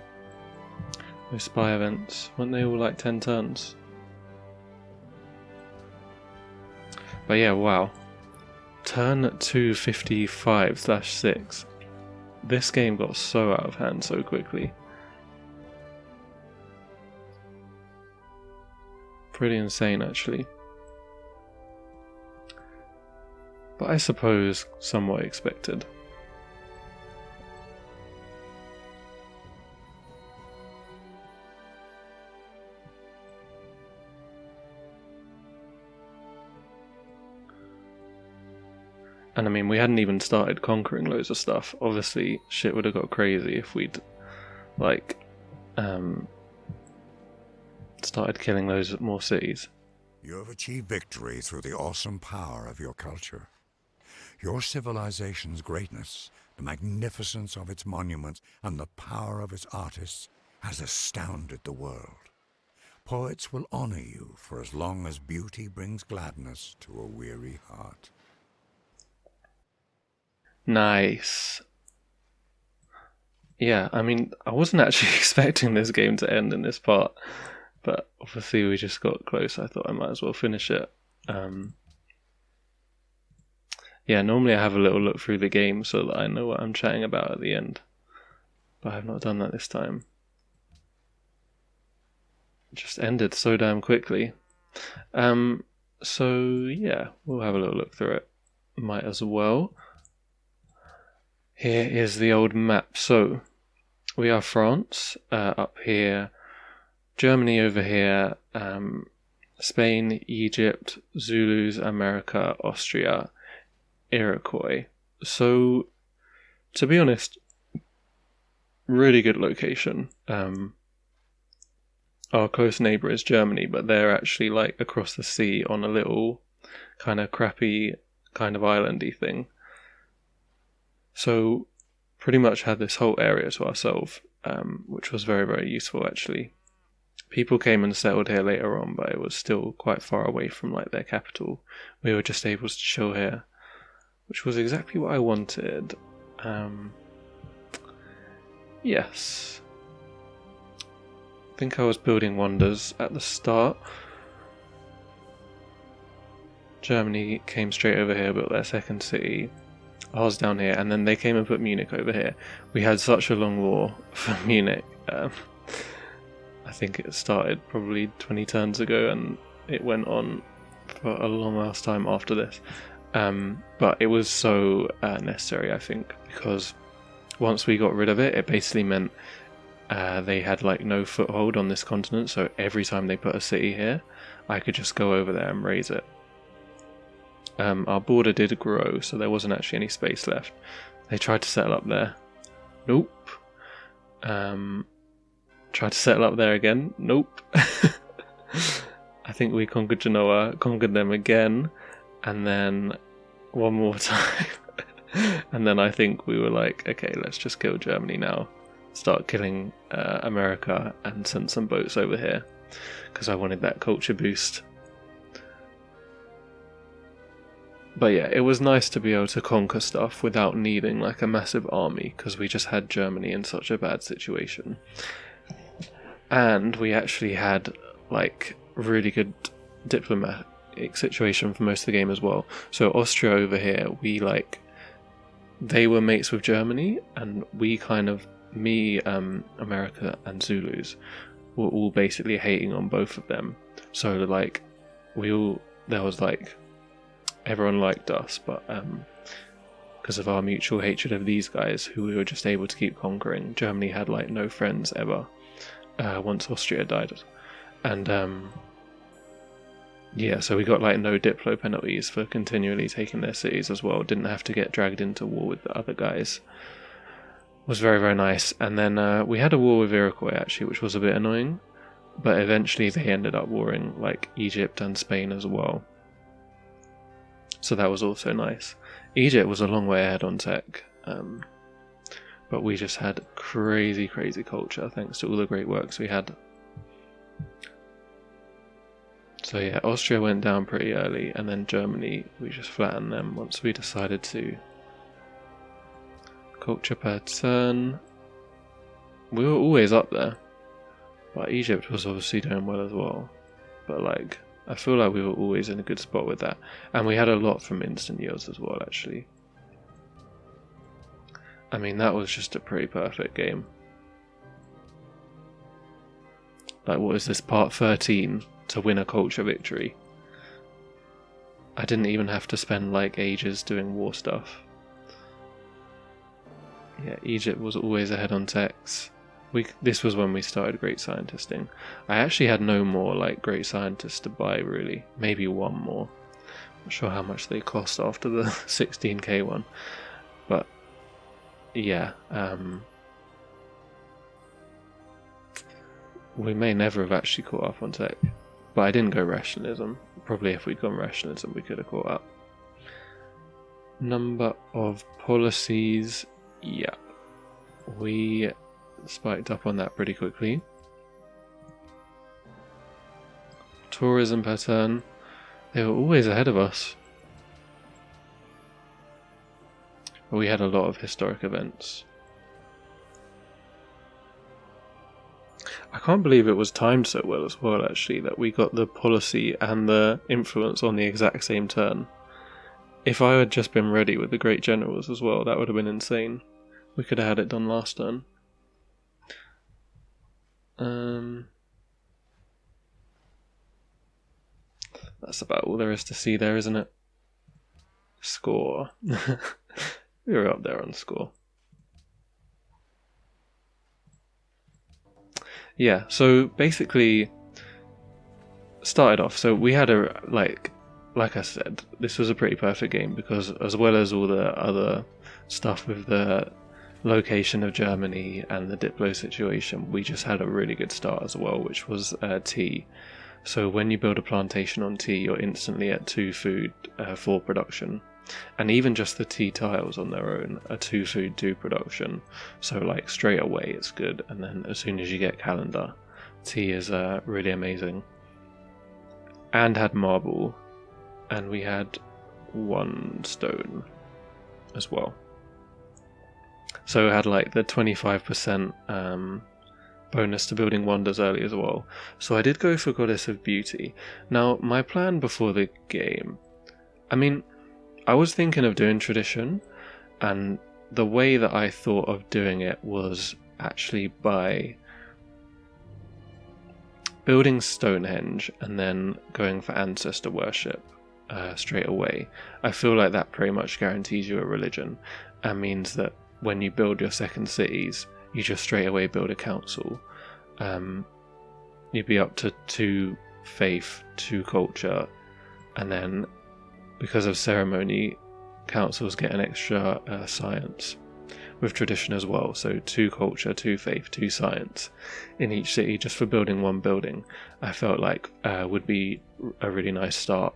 Those spy events, weren't they all like 10 turns? But yeah, wow. Turn 255/6. This game got so out of hand so quickly. Pretty insane, actually. But I suppose somewhat expected. And I mean, we hadn't even started conquering loads of stuff. Obviously, shit would have got crazy if we'd, like, started killing loads more cities. You have achieved victory through the awesome power of your culture. Your civilization's greatness, the magnificence of its monuments, and the power of its artists has astounded the world. Poets will honor you for as long as beauty brings gladness to a weary heart. Nice. Yeah, I mean, I wasn't actually expecting this game to end in this part, but obviously we just got close. I thought I might as well finish it. Yeah, normally I have a little look through the game so that I know what I'm chatting about at the end, but I have not done that this time. It just ended so damn quickly. So yeah, we'll have a little look through it. Might as well. Here is the old map. So we are France up here, Germany over here, Spain, Egypt, Zulus, America, Austria, Iroquois. So, to be honest, really good location. Our close neighbour is Germany, but they're actually like across the sea on a little kind of crappy kind of islandy thing. So pretty much had this whole area to ourselves, which was very, very useful actually. People came and settled here later on, but it was still quite far away from like their capital. We were just able to chill here, which was exactly what I wanted. Yes. I think I was building wonders at the start. Germany came straight over here, built their second city. I was down here, and then they came and put Munich over here. We had such a long war for Munich. I think it started probably 20 turns ago, and it went on for a long ass time after this. But it was so necessary, I think, because once we got rid of it, it basically meant they had like no foothold on this continent. So every time they put a city here, I could just go over there and raise it. Our border did grow, so there wasn't actually any space left. They tried to settle up there. Nope. Tried to settle up there again. Nope. I think we conquered Genoa, conquered them again, and then one more time. And then I think we were like, okay, let's just kill Germany now. Start killing America and send some boats over here, because I wanted that culture boost. But yeah, it was nice to be able to conquer stuff without needing like a massive army, because we just had Germany in such a bad situation. And we actually had like really good diplomatic situation for most of the game as well. So Austria over here, they were mates with Germany, and we kind of, America and Zulus were all basically hating on both of them. So like everyone liked us, but because of our mutual hatred of these guys who we were just able to keep conquering, Germany had like no friends ever once Austria died. And yeah, so we got like no diplo penalties for continually taking their cities as well. Didn't have to get dragged into war with the other guys. Was very, very nice. And then we had a war with Iroquois actually, which was a bit annoying. but eventually they ended up warring like Egypt and Spain as well. So that was also nice. Egypt was a long way ahead on tech, but we just had crazy culture thanks to all the great works we had. So yeah, Austria went down pretty early, and then Germany, we just flattened them once we decided to. Culture per turn, we were always up there, but Egypt was obviously doing well as well. But like, I feel like we were always in a good spot with that, and we had a lot from instant yields as well, actually. I mean, that was just a pretty perfect game. Like, what is this, part 13 to win a culture victory? I didn't even have to spend like ages doing war stuff. Yeah, Egypt was always ahead on techs. This was when we started Great Scientisting. I actually had no more like Great Scientists to buy, really. Maybe one more. Not sure how much they cost after the 16k one. But yeah, we may never have actually caught up on tech. But I didn't go rationalism. Probably if we'd gone rationalism we could have caught up. Number of policies, yeah. We spiked up on that pretty quickly. Tourism per turn, they were always ahead of us. But we had a lot of historic events. I can't believe it was timed so well as well, actually, that we got the policy and the influence on the exact same turn. If I had just been ready with the great generals as well, that would have been insane. We could have had it done last turn. That's about all there is to see there, isn't it? Score. We were up there on score. Yeah, so basically started off, so we had a, like I said, this was a pretty perfect game because as well as all the other stuff with the location of Germany and the Diplo situation, we just had a really good start as well, which was tea. So when you build a plantation on tea, you're instantly at 2 food for production. And even just the tea tiles on their own are 2 food 2 production. So like straight away it's good, and then as soon as you get calendar, tea is really amazing. And had marble, and we had 1 stone as well. So it had like the 25% bonus to building wonders early as well. So I did go for Goddess of Beauty. Now my plan before the game, I mean, I was thinking of doing tradition, and the way that I thought of doing it was actually by building Stonehenge and then going for ancestor worship straight away. I feel like that pretty much guarantees you a religion, and means that when you build your second cities, you just straight away build a council. You'd be up to 2 faith, 2 culture, and then because of ceremony, councils get an extra science with tradition as well. So 2 culture, 2 faith, 2 science in each city just for building 1 building, I felt like would be a really nice start.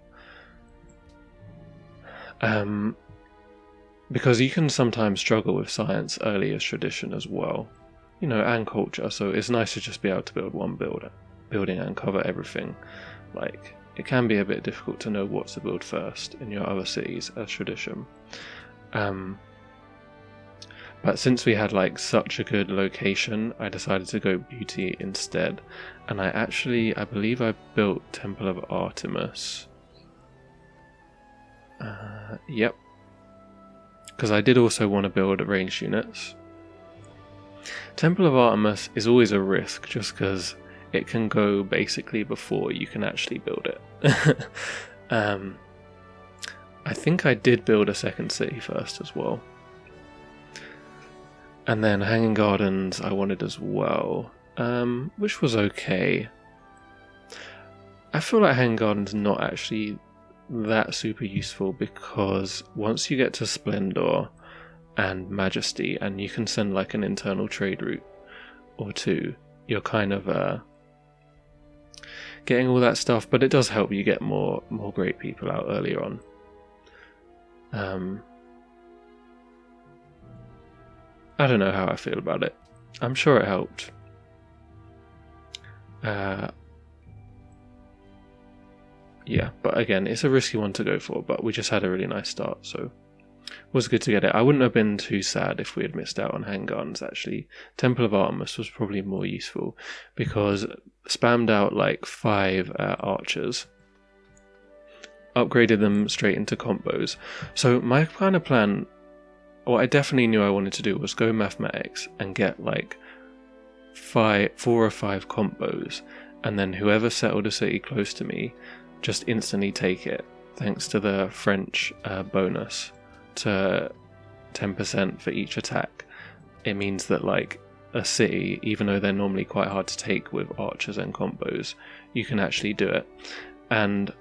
Because you can sometimes struggle with science early as tradition as well, you know, and culture, so it's nice to just be able to build 1 building and cover everything. Like, it can be a bit difficult to know what to build first in your other cities as tradition. But since we had like such a good location, I decided to go beauty instead. And I believe I built Temple of Artemis. Yep. Because I did also want to build ranged units. Temple of Artemis is always a risk just because it can go basically before you can actually build it. I think I did build a second city first as well. And then Hanging Gardens I wanted as well, which was okay. I feel like Hanging Gardens not actually that super useful, because once you get to Splendor and Majesty and you can send like an internal trade route or 2, you're kind of getting all that stuff, but it does help you get more great people out earlier on. I don't know how I feel about it. I'm sure it helped. Yeah, but again, it's a risky one to go for, but we just had a really nice start, so it was good to get it. I wouldn't have been too sad if we had missed out on handguns, actually. Temple of Artemis was probably more useful, because spammed out like 5 archers, upgraded them straight into combos. So my kind of plan, what I definitely knew I wanted to do was go mathematics and get like 4 or 5 combos, and then whoever settled a city close to me, just instantly take it, thanks to the French bonus to 10% for each attack. It means that like a city, even though they're normally quite hard to take with archers and combos, you can actually do it. And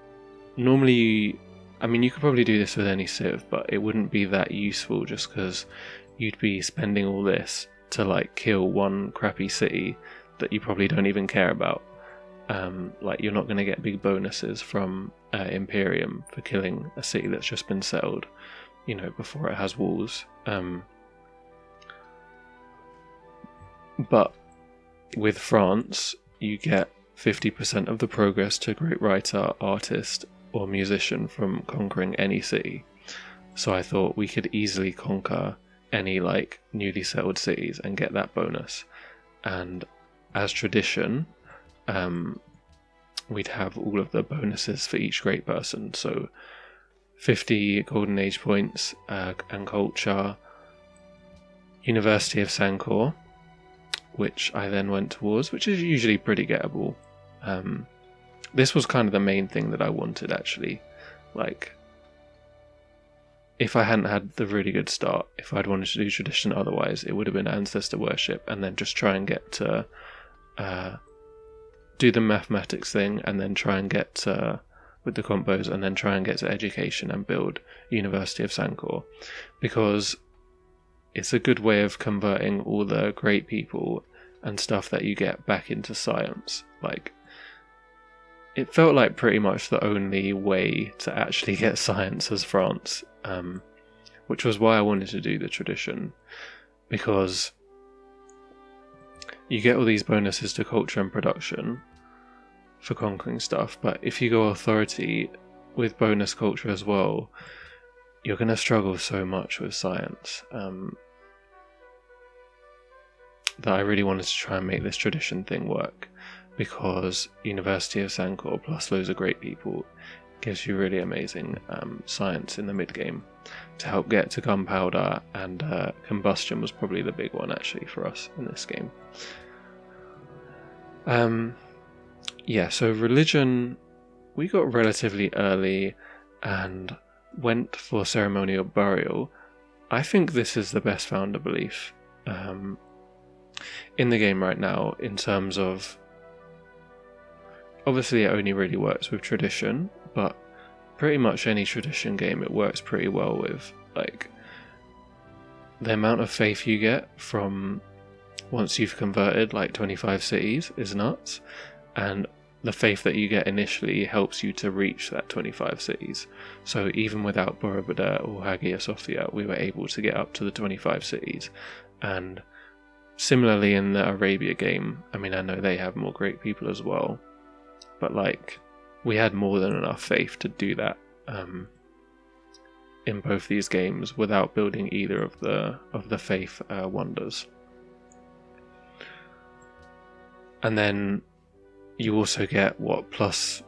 normally, I mean, you could probably do this with any civ, but it wouldn't be that useful just because you'd be spending all this to like kill one crappy city that you probably don't even care about. Like, you're not going to get big bonuses from Imperium for killing a city that's just been settled, you know, before it has walls. But with France, you get 50% of the progress to great writer, artist, or musician from conquering any city. So I thought we could easily conquer any like newly settled cities and get that bonus. And as tradition, we'd have all of the bonuses for each great person. So 50 Golden Age points and culture, University of Sancor, which I then went towards, which is usually pretty gettable. This was kind of the main thing that I wanted, actually. Like, if I hadn't had the really good start, if I'd wanted to do tradition otherwise, it would have been ancestor worship, and then just try and get to do the mathematics thing, and then try and get to, with the combos, and then try and get to education and build University of Sancor, because it's a good way of converting all the great people and stuff that you get back into science. Like, it felt like pretty much the only way to actually get science as France, which was why I wanted to do the tradition, because you get all these bonuses to culture and production for conquering stuff, but if you go authority with bonus culture as well, you're going to struggle so much with science, that I really wanted to try and make this tradition thing work, because University of Sancor plus loads of great people gives you really amazing science in the mid-game to help get to gunpowder, and combustion was probably the big one actually for us in this game. Yeah, so religion, we got relatively early and went for ceremonial burial. I think this is the best founder belief in the game right now, in terms of, obviously it only really works with tradition, but pretty much any tradition game it works pretty well with. Like, the amount of faith you get from once you've converted like 25 cities is nuts, and the faith that you get initially helps you to reach that 25 cities. So even without Borobudur or Hagia Sophia, we were able to get up to the 25 cities. And similarly in the Arabia game, I mean, I know they have more great people as well, but like, we had more than enough faith to do that in both these games without building either of the faith wonders. And then you also get plus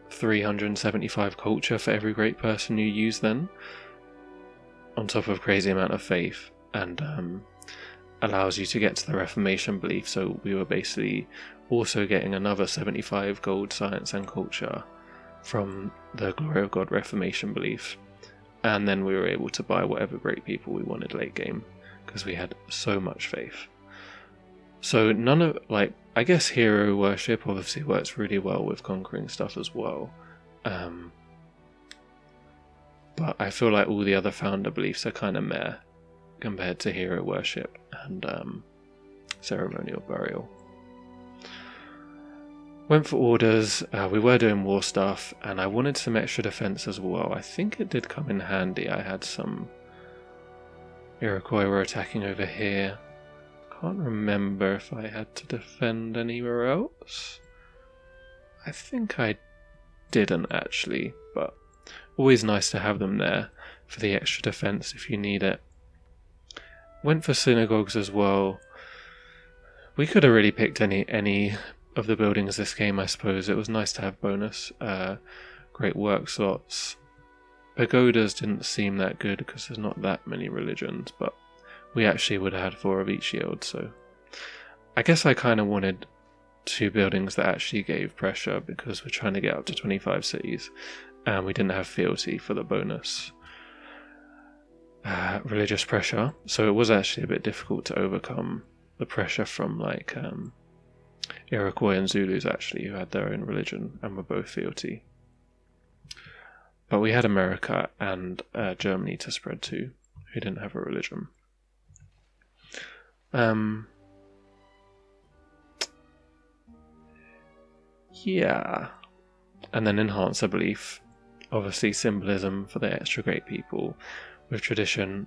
375 culture for every great person you use then, on top of crazy amount of faith, and allows you to get to the Reformation belief. So we were basically also getting another 75 gold science and culture from the Glory of God Reformation belief, and then we were able to buy whatever great people we wanted late game because we had so much faith. So none of, like, I guess hero worship obviously works really well with conquering stuff as well, but I feel like all the other founder beliefs are kind of meh compared to hero worship and ceremonial burial. Went for orders, we were doing war stuff, and I wanted some extra defense as well. I think it did come in handy. I had some Iroquois were attacking over here. Can't remember if I had to defend anywhere else. I think I didn't actually, but always nice to have them there for the extra defense if you need it. Went for synagogues as well. We could have really picked any of the buildings this game, I suppose. It was nice to have bonus great work slots. Pagodas didn't seem that good because there's not that many religions, but we actually would have had 4 of each yield, so I guess I kind of wanted 2 buildings that actually gave pressure because we're trying to get up to 25 cities, and we didn't have fealty for the bonus religious pressure, so it was actually a bit difficult to overcome the pressure from like Iroquois and Zulus actually, who had their own religion and were both fealty. But we had America and Germany to spread to, who didn't have a religion. Yeah. And then enhance a belief. Obviously symbolism for the extra great people with tradition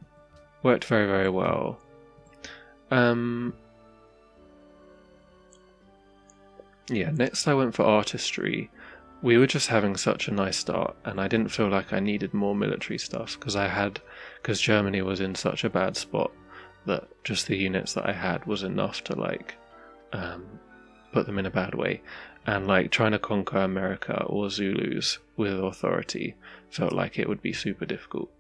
worked very, very well. Yeah, next I went for artistry. We were just having such a nice start, and I didn't feel like I needed more military stuff because Germany was in such a bad spot that just the units that I had was enough to like put them in a bad way, and like trying to conquer America or Zulus with authority felt like it would be super difficult.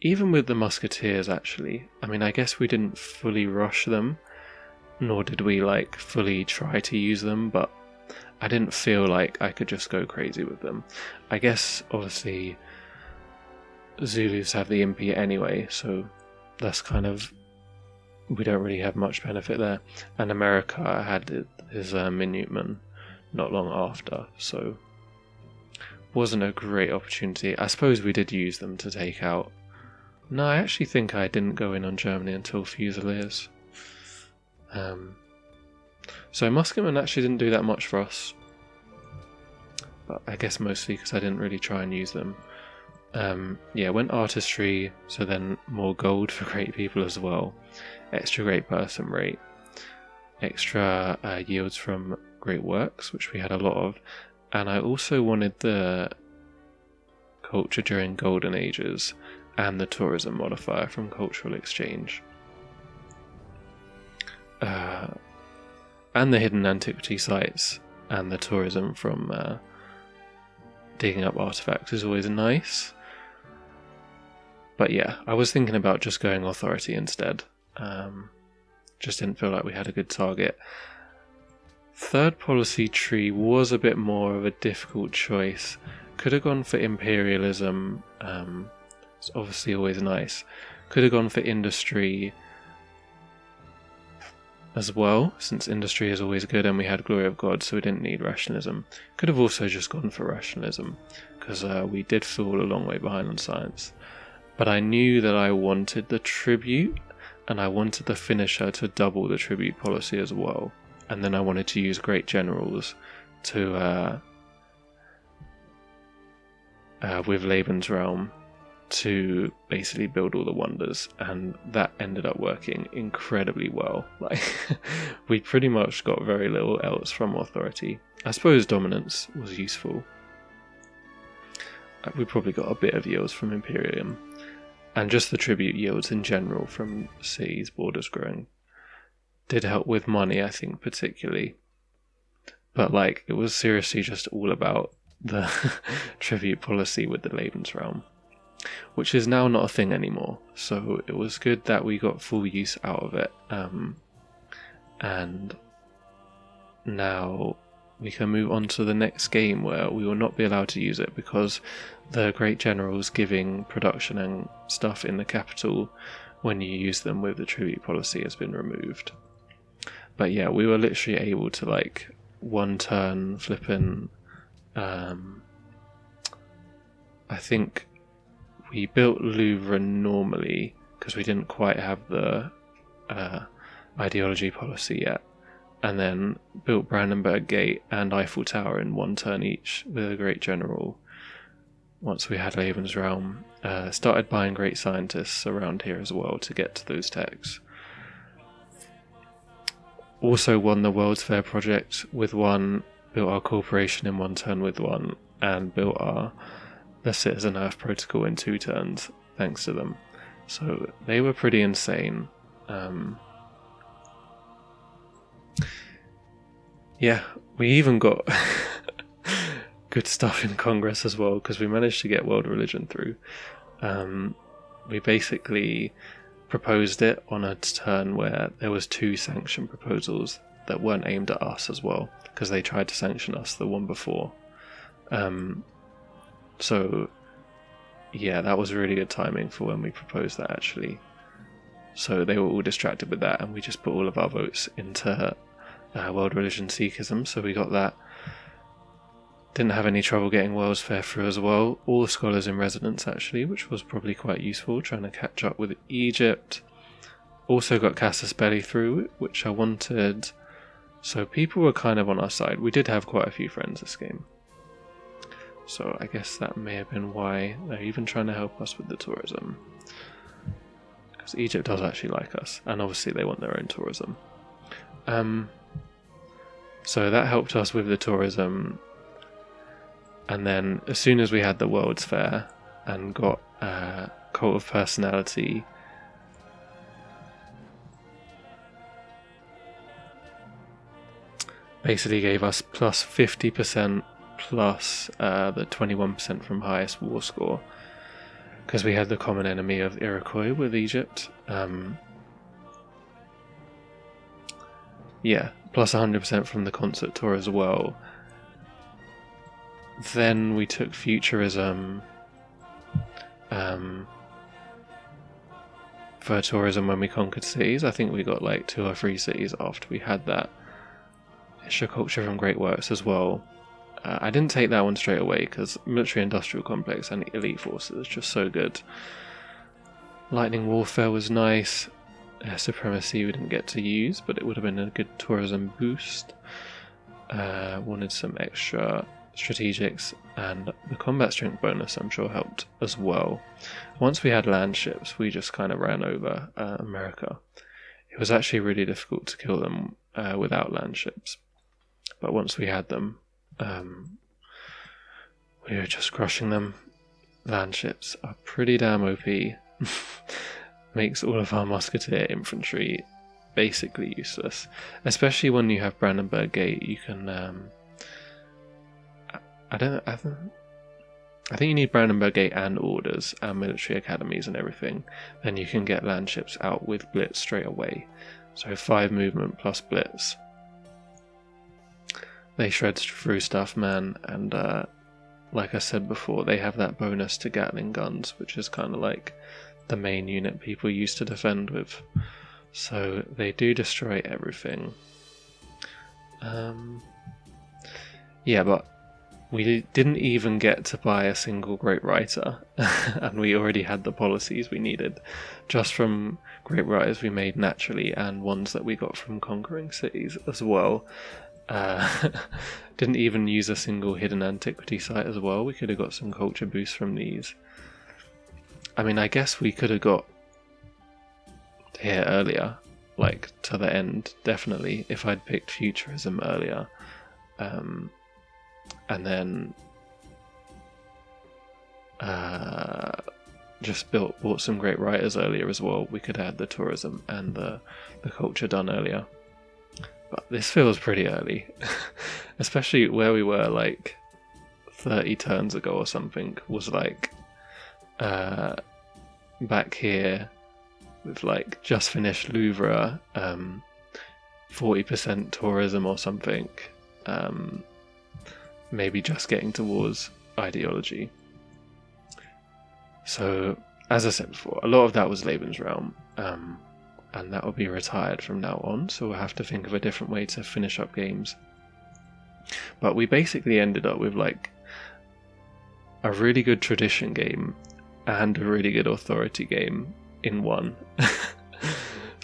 Even with the musketeers, actually, I mean, I guess we didn't fully rush them, nor did we like fully try to use them, but I didn't feel like I could just go crazy with them. I guess obviously Zulus have the Impi anyway, so that's kind of, we don't really have much benefit there. And America had his Minutemen not long after, so wasn't a great opportunity. I suppose we did use them to take out. No, I actually think I didn't go in on Germany until Fusiliers. So musketmen actually didn't do that much for us, but I guess mostly because I didn't really try and use them. Yeah, went artistry, so then more gold for great people as well, extra great person rate, extra yields from great works, which we had a lot of, and I also wanted the culture during golden ages and the tourism modifier from cultural exchange. And the hidden antiquity sites and the tourism from digging up artifacts is always nice. But yeah, I was thinking about just going authority instead. Just didn't feel like we had a good target. Third policy tree was a bit more of a difficult choice. Could have gone for imperialism. It's obviously always nice. Could have gone for industry as well, since industry is always good, and we had Glory of God, so we didn't need rationalism. Could have also just gone for rationalism, because we did fall a long way behind on science. But I knew that I wanted the tribute, and I wanted the finisher to double the tribute policy as well. And then I wanted to use great generals to with Laban's Realm to basically build all the wonders, and that ended up working incredibly well. Like we pretty much got very little else from authority. I suppose dominance was useful. We probably got a bit of yields from Imperium, and just the tribute yields in general from cities, borders growing did help with money, I think, particularly. But like it was seriously just all about the tribute policy with the Laban's Realm, which is now not a thing anymore, so it was good that we got full use out of it, and now we can move on to the next game where we will not be allowed to use it because the great generals giving production and stuff in the capital when you use them with the tribute policy has been removed. But yeah, we were literally able to like one turn flipping I think we built Louvre normally because we didn't quite have the ideology policy yet, and then built Brandenburg Gate and Eiffel Tower in 1 turn each with a great general. Once we had Lebensraum, started buying great scientists around here as well to get to those techs. Also won the World's Fair project with 1, built our corporation in 1 turn with 1, and built the Citizen Earth protocol in 2 turns thanks to them. So they were pretty insane. Yeah, we even got good stuff in Congress as well, because we managed to get world religion through. We basically proposed it on a turn where there was 2 sanction proposals that weren't aimed at us as well, because they tried to sanction us the one before. So yeah, that was really good timing for when we proposed that, actually. So they were all distracted with that, and we just put all of our votes into World Religion Sikhism, so we got that. Didn't have any trouble getting World's Fair through as well. All the scholars in residence, actually, which was probably quite useful, trying to catch up with Egypt. Also got Casus Belli through, which I wanted. So people were kind of on our side. We did have quite a few friends this game. So I guess that may have been why they're even trying to help us with the tourism. Because Egypt does actually like us, and obviously they want their own tourism. So that helped us with the tourism. And then as soon as we had the World's Fair and got Cult of Personality, basically gave us plus 50% plus the 21% from highest war score, because we had the common enemy of Iroquois with Egypt. Yeah, plus 100% from the concert tour as well. Then we took Futurism for tourism when we conquered cities. I think we got like 2 or 3 cities after we had that. Issue Culture from Great Works as well. I didn't take that one straight away because Military Industrial Complex and Elite Forces is just so good. Lightning Warfare was nice. Air Supremacy we didn't get to use, but it would have been a good tourism boost. Wanted some extra strategics, and the combat strength bonus I'm sure helped as well. Once we had land ships, we just kind of ran over America. It was actually really difficult to kill them without land ships, but once we had them, we were just crushing them. Land ships are pretty damn OP. Makes all of our musketeer infantry basically useless, especially when you have Brandenburg Gate. You can I think you need Brandenburg Gate and orders and military academies and everything. Then you can get land ships out with blitz straight away. So 5 movement plus blitz. They shred through stuff, man, and like I said before, they have that bonus to Gatling guns, which is kind of like the main unit people used to defend with. So they do destroy everything. Yeah, but we didn't even get to buy a single Great Writer, and we already had the policies we needed, just from Great Writers we made naturally, and ones that we got from conquering cities as well. Didn't even use a single hidden antiquity site as well. We could have got some culture boosts from these. I mean, I guess we could have got here earlier, like to the end, definitely, if I'd picked Futurism earlier. And then just bought some Great Writers earlier as well. We could add the tourism and the culture done earlier. But this feels pretty early, especially where we were like 30 turns ago or something, was like back here with like just finished Louvre, 40% tourism or something, maybe just getting towards ideology. So, as I said before, a lot of that was Lebensraum, and that will be retired from now on, so we'll have to think of a different way to finish up games. But we basically ended up with like a really good tradition game and a really good authority game in one.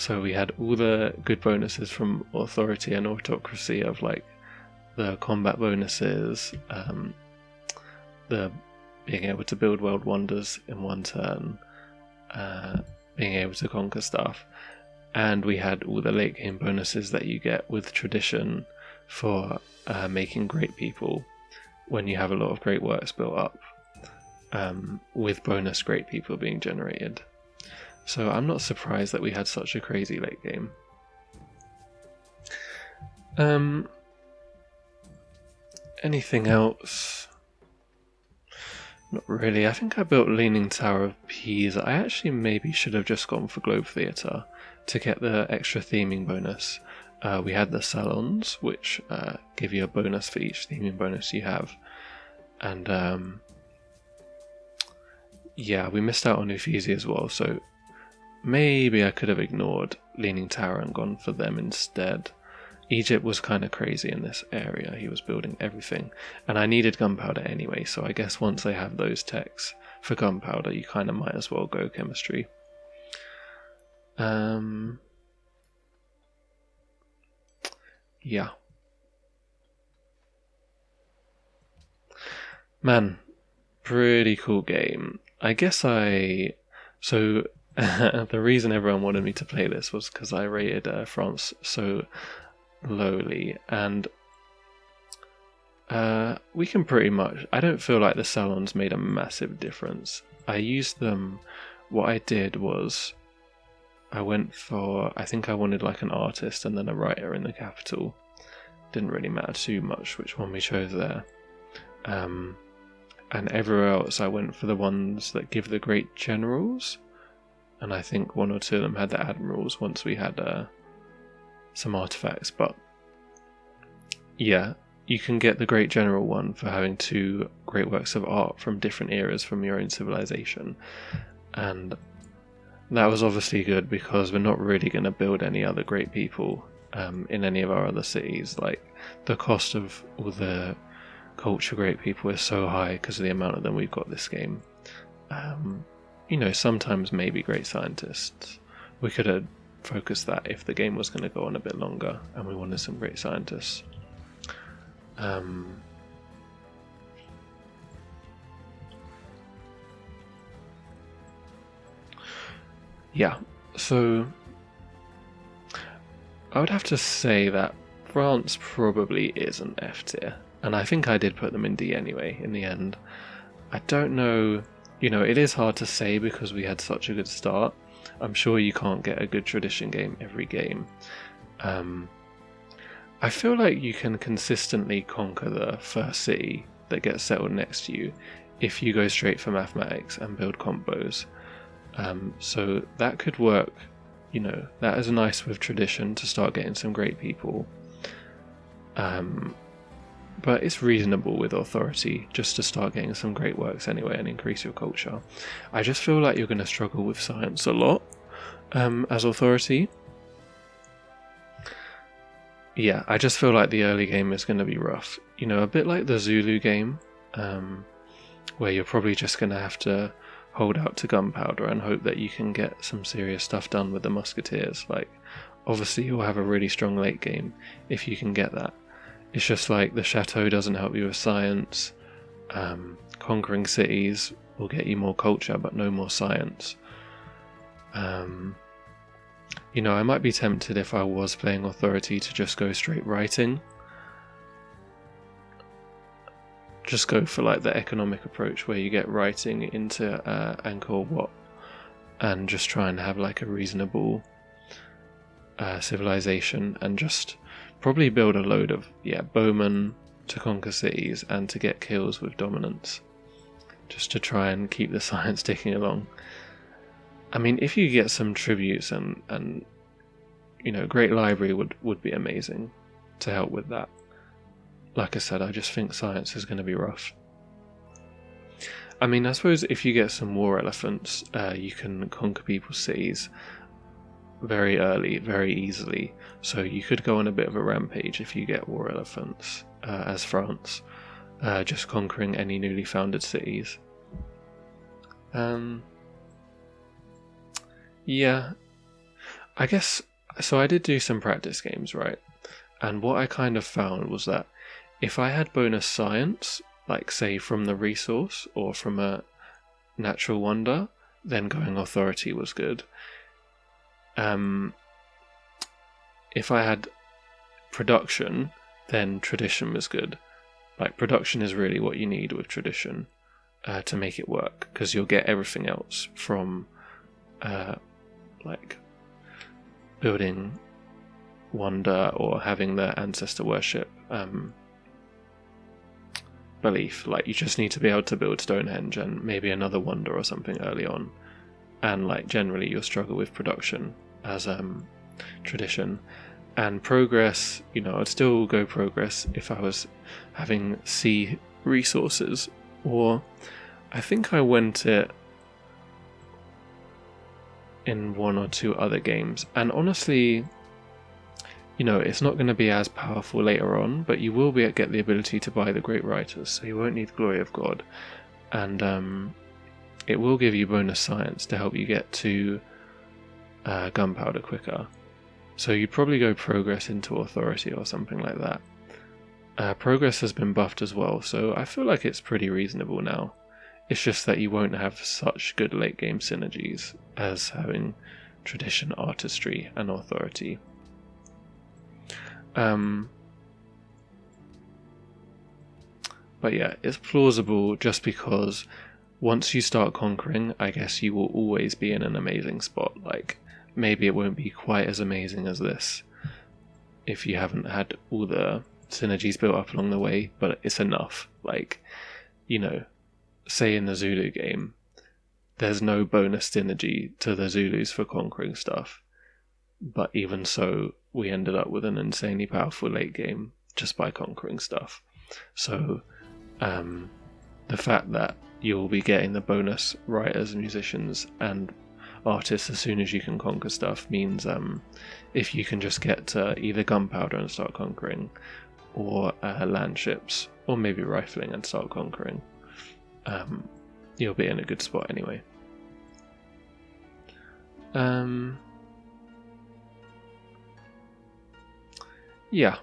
So we had all the good bonuses from authority and autocracy of like the combat bonuses, the being able to build world wonders in one turn, being able to conquer stuff, and we had all the late game bonuses that you get with tradition for making great people when you have a lot of great works built up, with bonus great people being generated. So I'm not surprised that we had such a crazy late game. Anything else? Not really. I think I built Leaning Tower of Pisa. I actually maybe should have just gone for Globe Theatre to get the extra theming bonus. We had the salons, which give you a bonus for each theming bonus you have. And yeah, we missed out on Uffizi as well, so maybe I could have ignored Leaning Tower and gone for them instead. Egypt was kind of crazy in this area. He was building everything. And I needed gunpowder anyway, so I guess once I have those techs for gunpowder, you kind of might as well go chemistry. Yeah. Man, pretty cool game. I guess So, the reason everyone wanted me to play this was because I rated France so lowly, and we can pretty much... I don't feel like the salons made a massive difference. I used them... What I did was I went for... I think I wanted like an artist and then a writer in the capital. Didn't really matter too much which one we chose there. And everywhere else I went for the ones that give the great generals, and I think one or two of them had the admirals once we had some artifacts. But yeah, you can get the great general one for having 2 great works of art from different eras from your own civilization, and that was obviously good because we're not really going to build any other great people in any of our other cities. Like, the cost of all the culture great people is so high because of the amount of them we've got this game. Sometimes maybe great scientists. We could have focused that if the game was going to go on a bit longer and we wanted some great scientists. Yeah, so I would have to say that France probably is an F tier. And I think I did put them in D anyway, in the end. I don't know, it is hard to say because we had such a good start. I'm sure you can't get a good tradition game every game. I feel like you can consistently conquer the first city that gets settled next to you if you go straight for mathematics and build combos. So that could work, that is nice with tradition to start getting some great people. But it's reasonable with authority just to start getting some great works anyway and increase your culture. I just feel like you're going to struggle with science a lot as authority. Yeah, I just feel like the early game is going to be rough. A bit like the Zulu game, where you're probably just going to have to hold out to gunpowder and hope that you can get some serious stuff done with the musketeers. Like, obviously you'll have a really strong late game if you can get that. It's just like the chateau doesn't help you with science. Conquering cities will get you more culture but no more science. I might be tempted if I was playing authority to just go straight writing. Just go for like the economic approach where you get writing into Angkor Wat and just try and have like a reasonable civilization and just probably build a load of bowmen to conquer cities and to get kills with dominance, just to try and keep the science ticking along. I mean, if you get some tributes and great library would be amazing to help with that. Like I said, I just think science is going to be rough. I mean, I suppose if you get some war elephants, you can conquer people's cities very early, very easily. So you could go on a bit of a rampage if you get war elephants as France, just conquering any newly founded cities. Yeah, I guess so. I did do some practice games, right? And what I kind of found was that if I had bonus science, like say from the resource or from a natural wonder, then going authority was good. If I had production, then tradition was good. Like production is really what you need with tradition to make it work, because you'll get everything else from like building wonder or having the ancestor worship belief. Like you just need to be able to build Stonehenge and maybe another wonder or something early on, and like generally you'll struggle with production as tradition. And progress, I'd still go progress if I was having C resources, or I think I went it in one or two other games. And honestly, it's not going to be as powerful later on, but you will get the ability to buy the Great Writers, so you won't need Glory of God. And it will give you bonus science to help you get to gunpowder quicker. So you'd probably go progress into authority or something like that. Progress has been buffed as well, so I feel like it's pretty reasonable now. It's just that you won't have such good late game synergies as having tradition, artistry, and authority. But yeah, it's plausible just because once you start conquering, I guess you will always be in an amazing spot. Like, maybe it won't be quite as amazing as this if you haven't had all the synergies built up along the way, but it's enough. Like, say in the Zulu game, there's no bonus synergy to the Zulus for conquering stuff. But even so, we ended up with an insanely powerful late game just by conquering stuff. So, the fact that you'll be getting the bonus writers, musicians, and artists as soon as you can conquer stuff means if you can just get to either gunpowder and start conquering, or land ships, or maybe rifling and start conquering, you'll be in a good spot anyway. Yeah.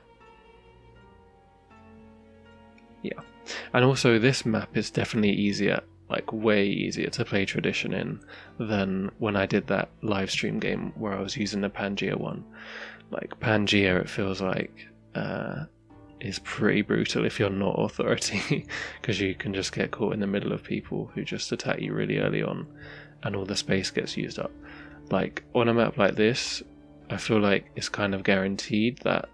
And also this map is definitely easier, like way easier to play tradition in than when I did that live stream game where I was using the Pangaea one. Like Pangaea, it feels like is pretty brutal if you're not authority, because you can just get caught in the middle of people who just attack you really early on and all the space gets used up. Like on a map like this, I feel like it's kind of guaranteed that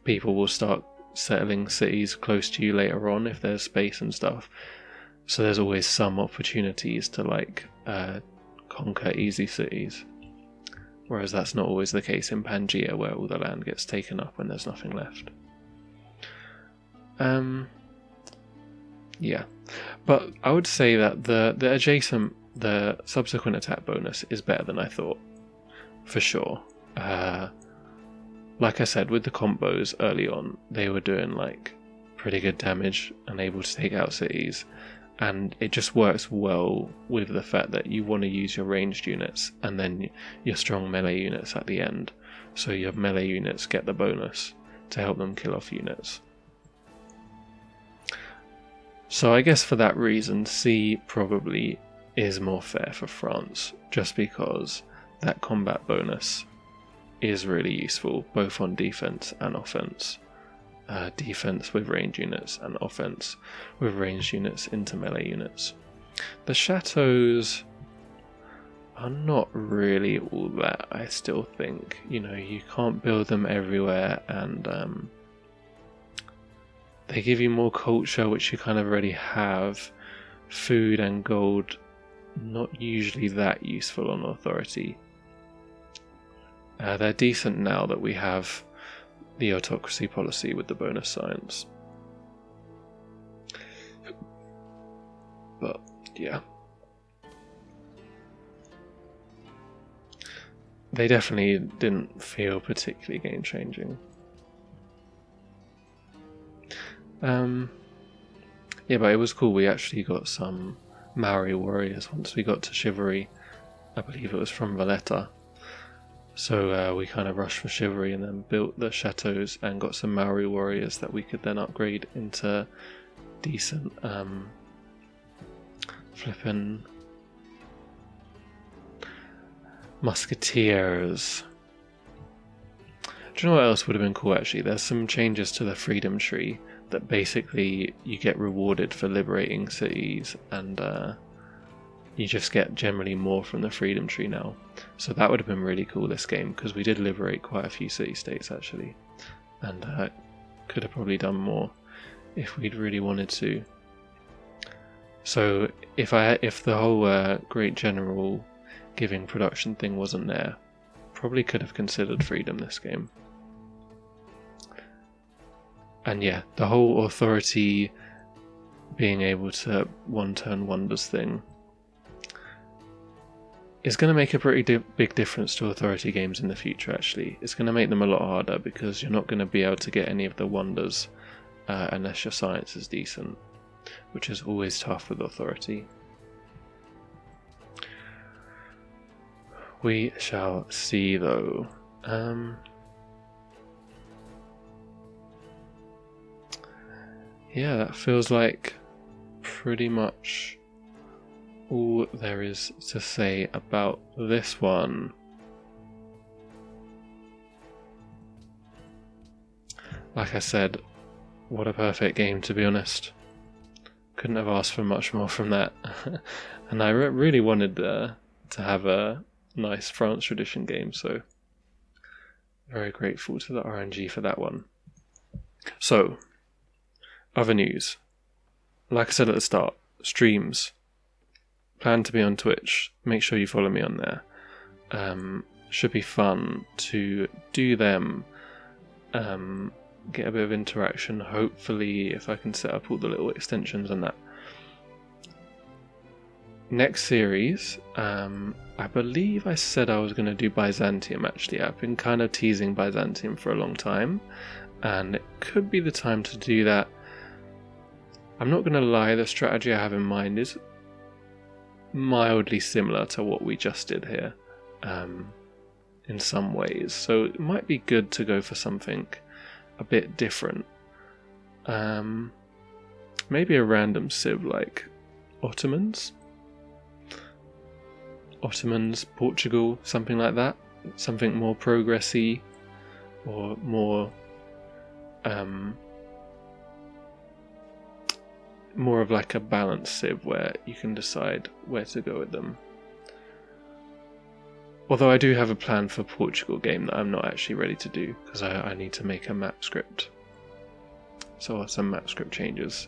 people will start settling cities close to you later on if there's space and stuff. So there's always some opportunities to conquer easy cities. Whereas that's not always the case in Pangaea, where all the land gets taken up and there's nothing left. Yeah. But I would say that the subsequent attack bonus is better than I thought. For sure. Like I said, with the combos early on, they were doing pretty good damage and able to take out cities, and it just works well with the fact that you want to use your ranged units and then your strong melee units at the end, so your melee units get the bonus to help them kill off units. So I guess for that reason, C probably is more fair for France, just because that combat bonus is really useful, both on defense and offense. Defense with range units and offense with ranged units into melee units. The chateaus are not really all that, I still think. You can't build them everywhere, and they give you more culture, which you kind of already have. Food and gold, not usually that useful on authority. They're decent now that we have the autocracy policy with the bonus science. But, yeah. They definitely didn't feel particularly game-changing. Yeah, but it was cool. We actually got some Maori warriors once we got to Chivalry. I believe it was from Valletta. So we kind of rushed for chivalry and then built the chateaus and got some Maori warriors that we could then upgrade into decent flippin' musketeers. Do you know what else would have been cool actually? There's some changes to the freedom tree that basically you get rewarded for liberating cities, and you just get generally more from the freedom tree now. So that would have been really cool this game, because we did liberate quite a few city-states actually, and could have probably done more if we'd really wanted to. So if the whole Great General giving production thing wasn't there, probably could have considered freedom this game. And yeah, the whole authority being able to one-turn wonders thing is going to make a pretty big difference to authority games in the future actually. It's going to make them a lot harder, because you're not going to be able to get any of the wonders unless your science is decent, which is always tough with authority. We shall see though. Yeah, that feels like pretty much all there is to say about this one. Like I said, what a perfect game, to be honest. Couldn't have asked for much more from that. And I really wanted to have a nice France tradition game, so very grateful to the RNG for that one. So, other news. Like I said at the start, streams. Plan to be on Twitch. Make sure you follow me on there. Should be fun to do them. Get a bit of interaction, hopefully, if I can set up all the little extensions and that. Next series, I believe I said I was going to do Byzantium actually. I've been kind of teasing Byzantium for a long time, and it could be the time to do that. I'm not going to lie, the strategy I have in mind is mildly similar to what we just did here, in some ways, so it might be good to go for something a bit different. Maybe a random civ like Ottomans, Portugal, something like that. Something more progressy, or more more of like a balanced civ where you can decide where to go with them. Although I do have a plan for Portugal game that I'm not actually ready to do, because I need to make a map script. So some map script changes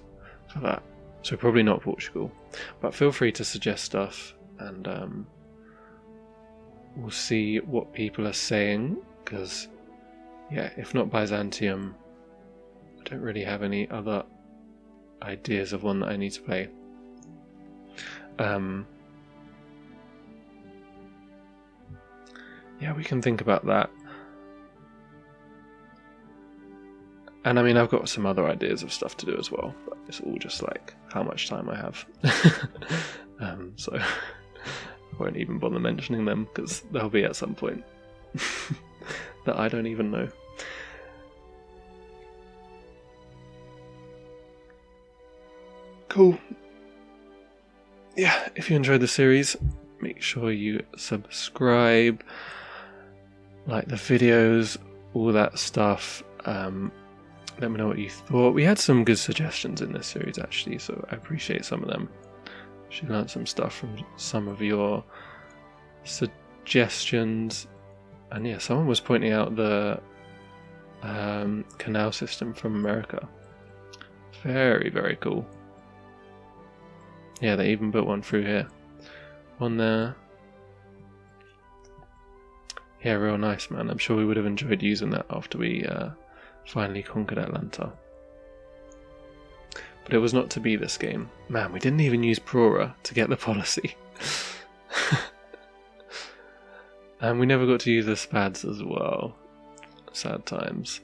for that. So probably not Portugal. But feel free to suggest stuff, and we'll see what people are saying, because yeah, if not Byzantium, I don't really have any other ideas of one that I need to play. Yeah, we can think about that. And I mean, I've got some other ideas of stuff to do as well, but it's all just like how much time I have. So I won't even bother mentioning them, because they'll be at some point that I don't even know. Cool. Yeah, if you enjoyed the series, make sure you subscribe, like the videos, all that stuff. Let me know what you thought. We had some good suggestions in this series actually, so I appreciate some of them. She learned some stuff from some of your suggestions, and yeah, someone was pointing out the canal system from America. Very, very cool. Yeah, they even built one through here. One there. Yeah, real nice, man. I'm sure we would have enjoyed using that after we finally conquered Atlanta. But it was not to be this game. Man, we didn't even use Prora to get the policy. And we never got to use the Spads as well. Sad times.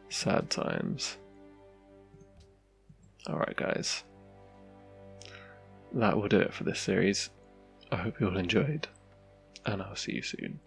Sad times. Alright guys. That will do it for this series. I hope you all enjoyed, and I'll see you soon.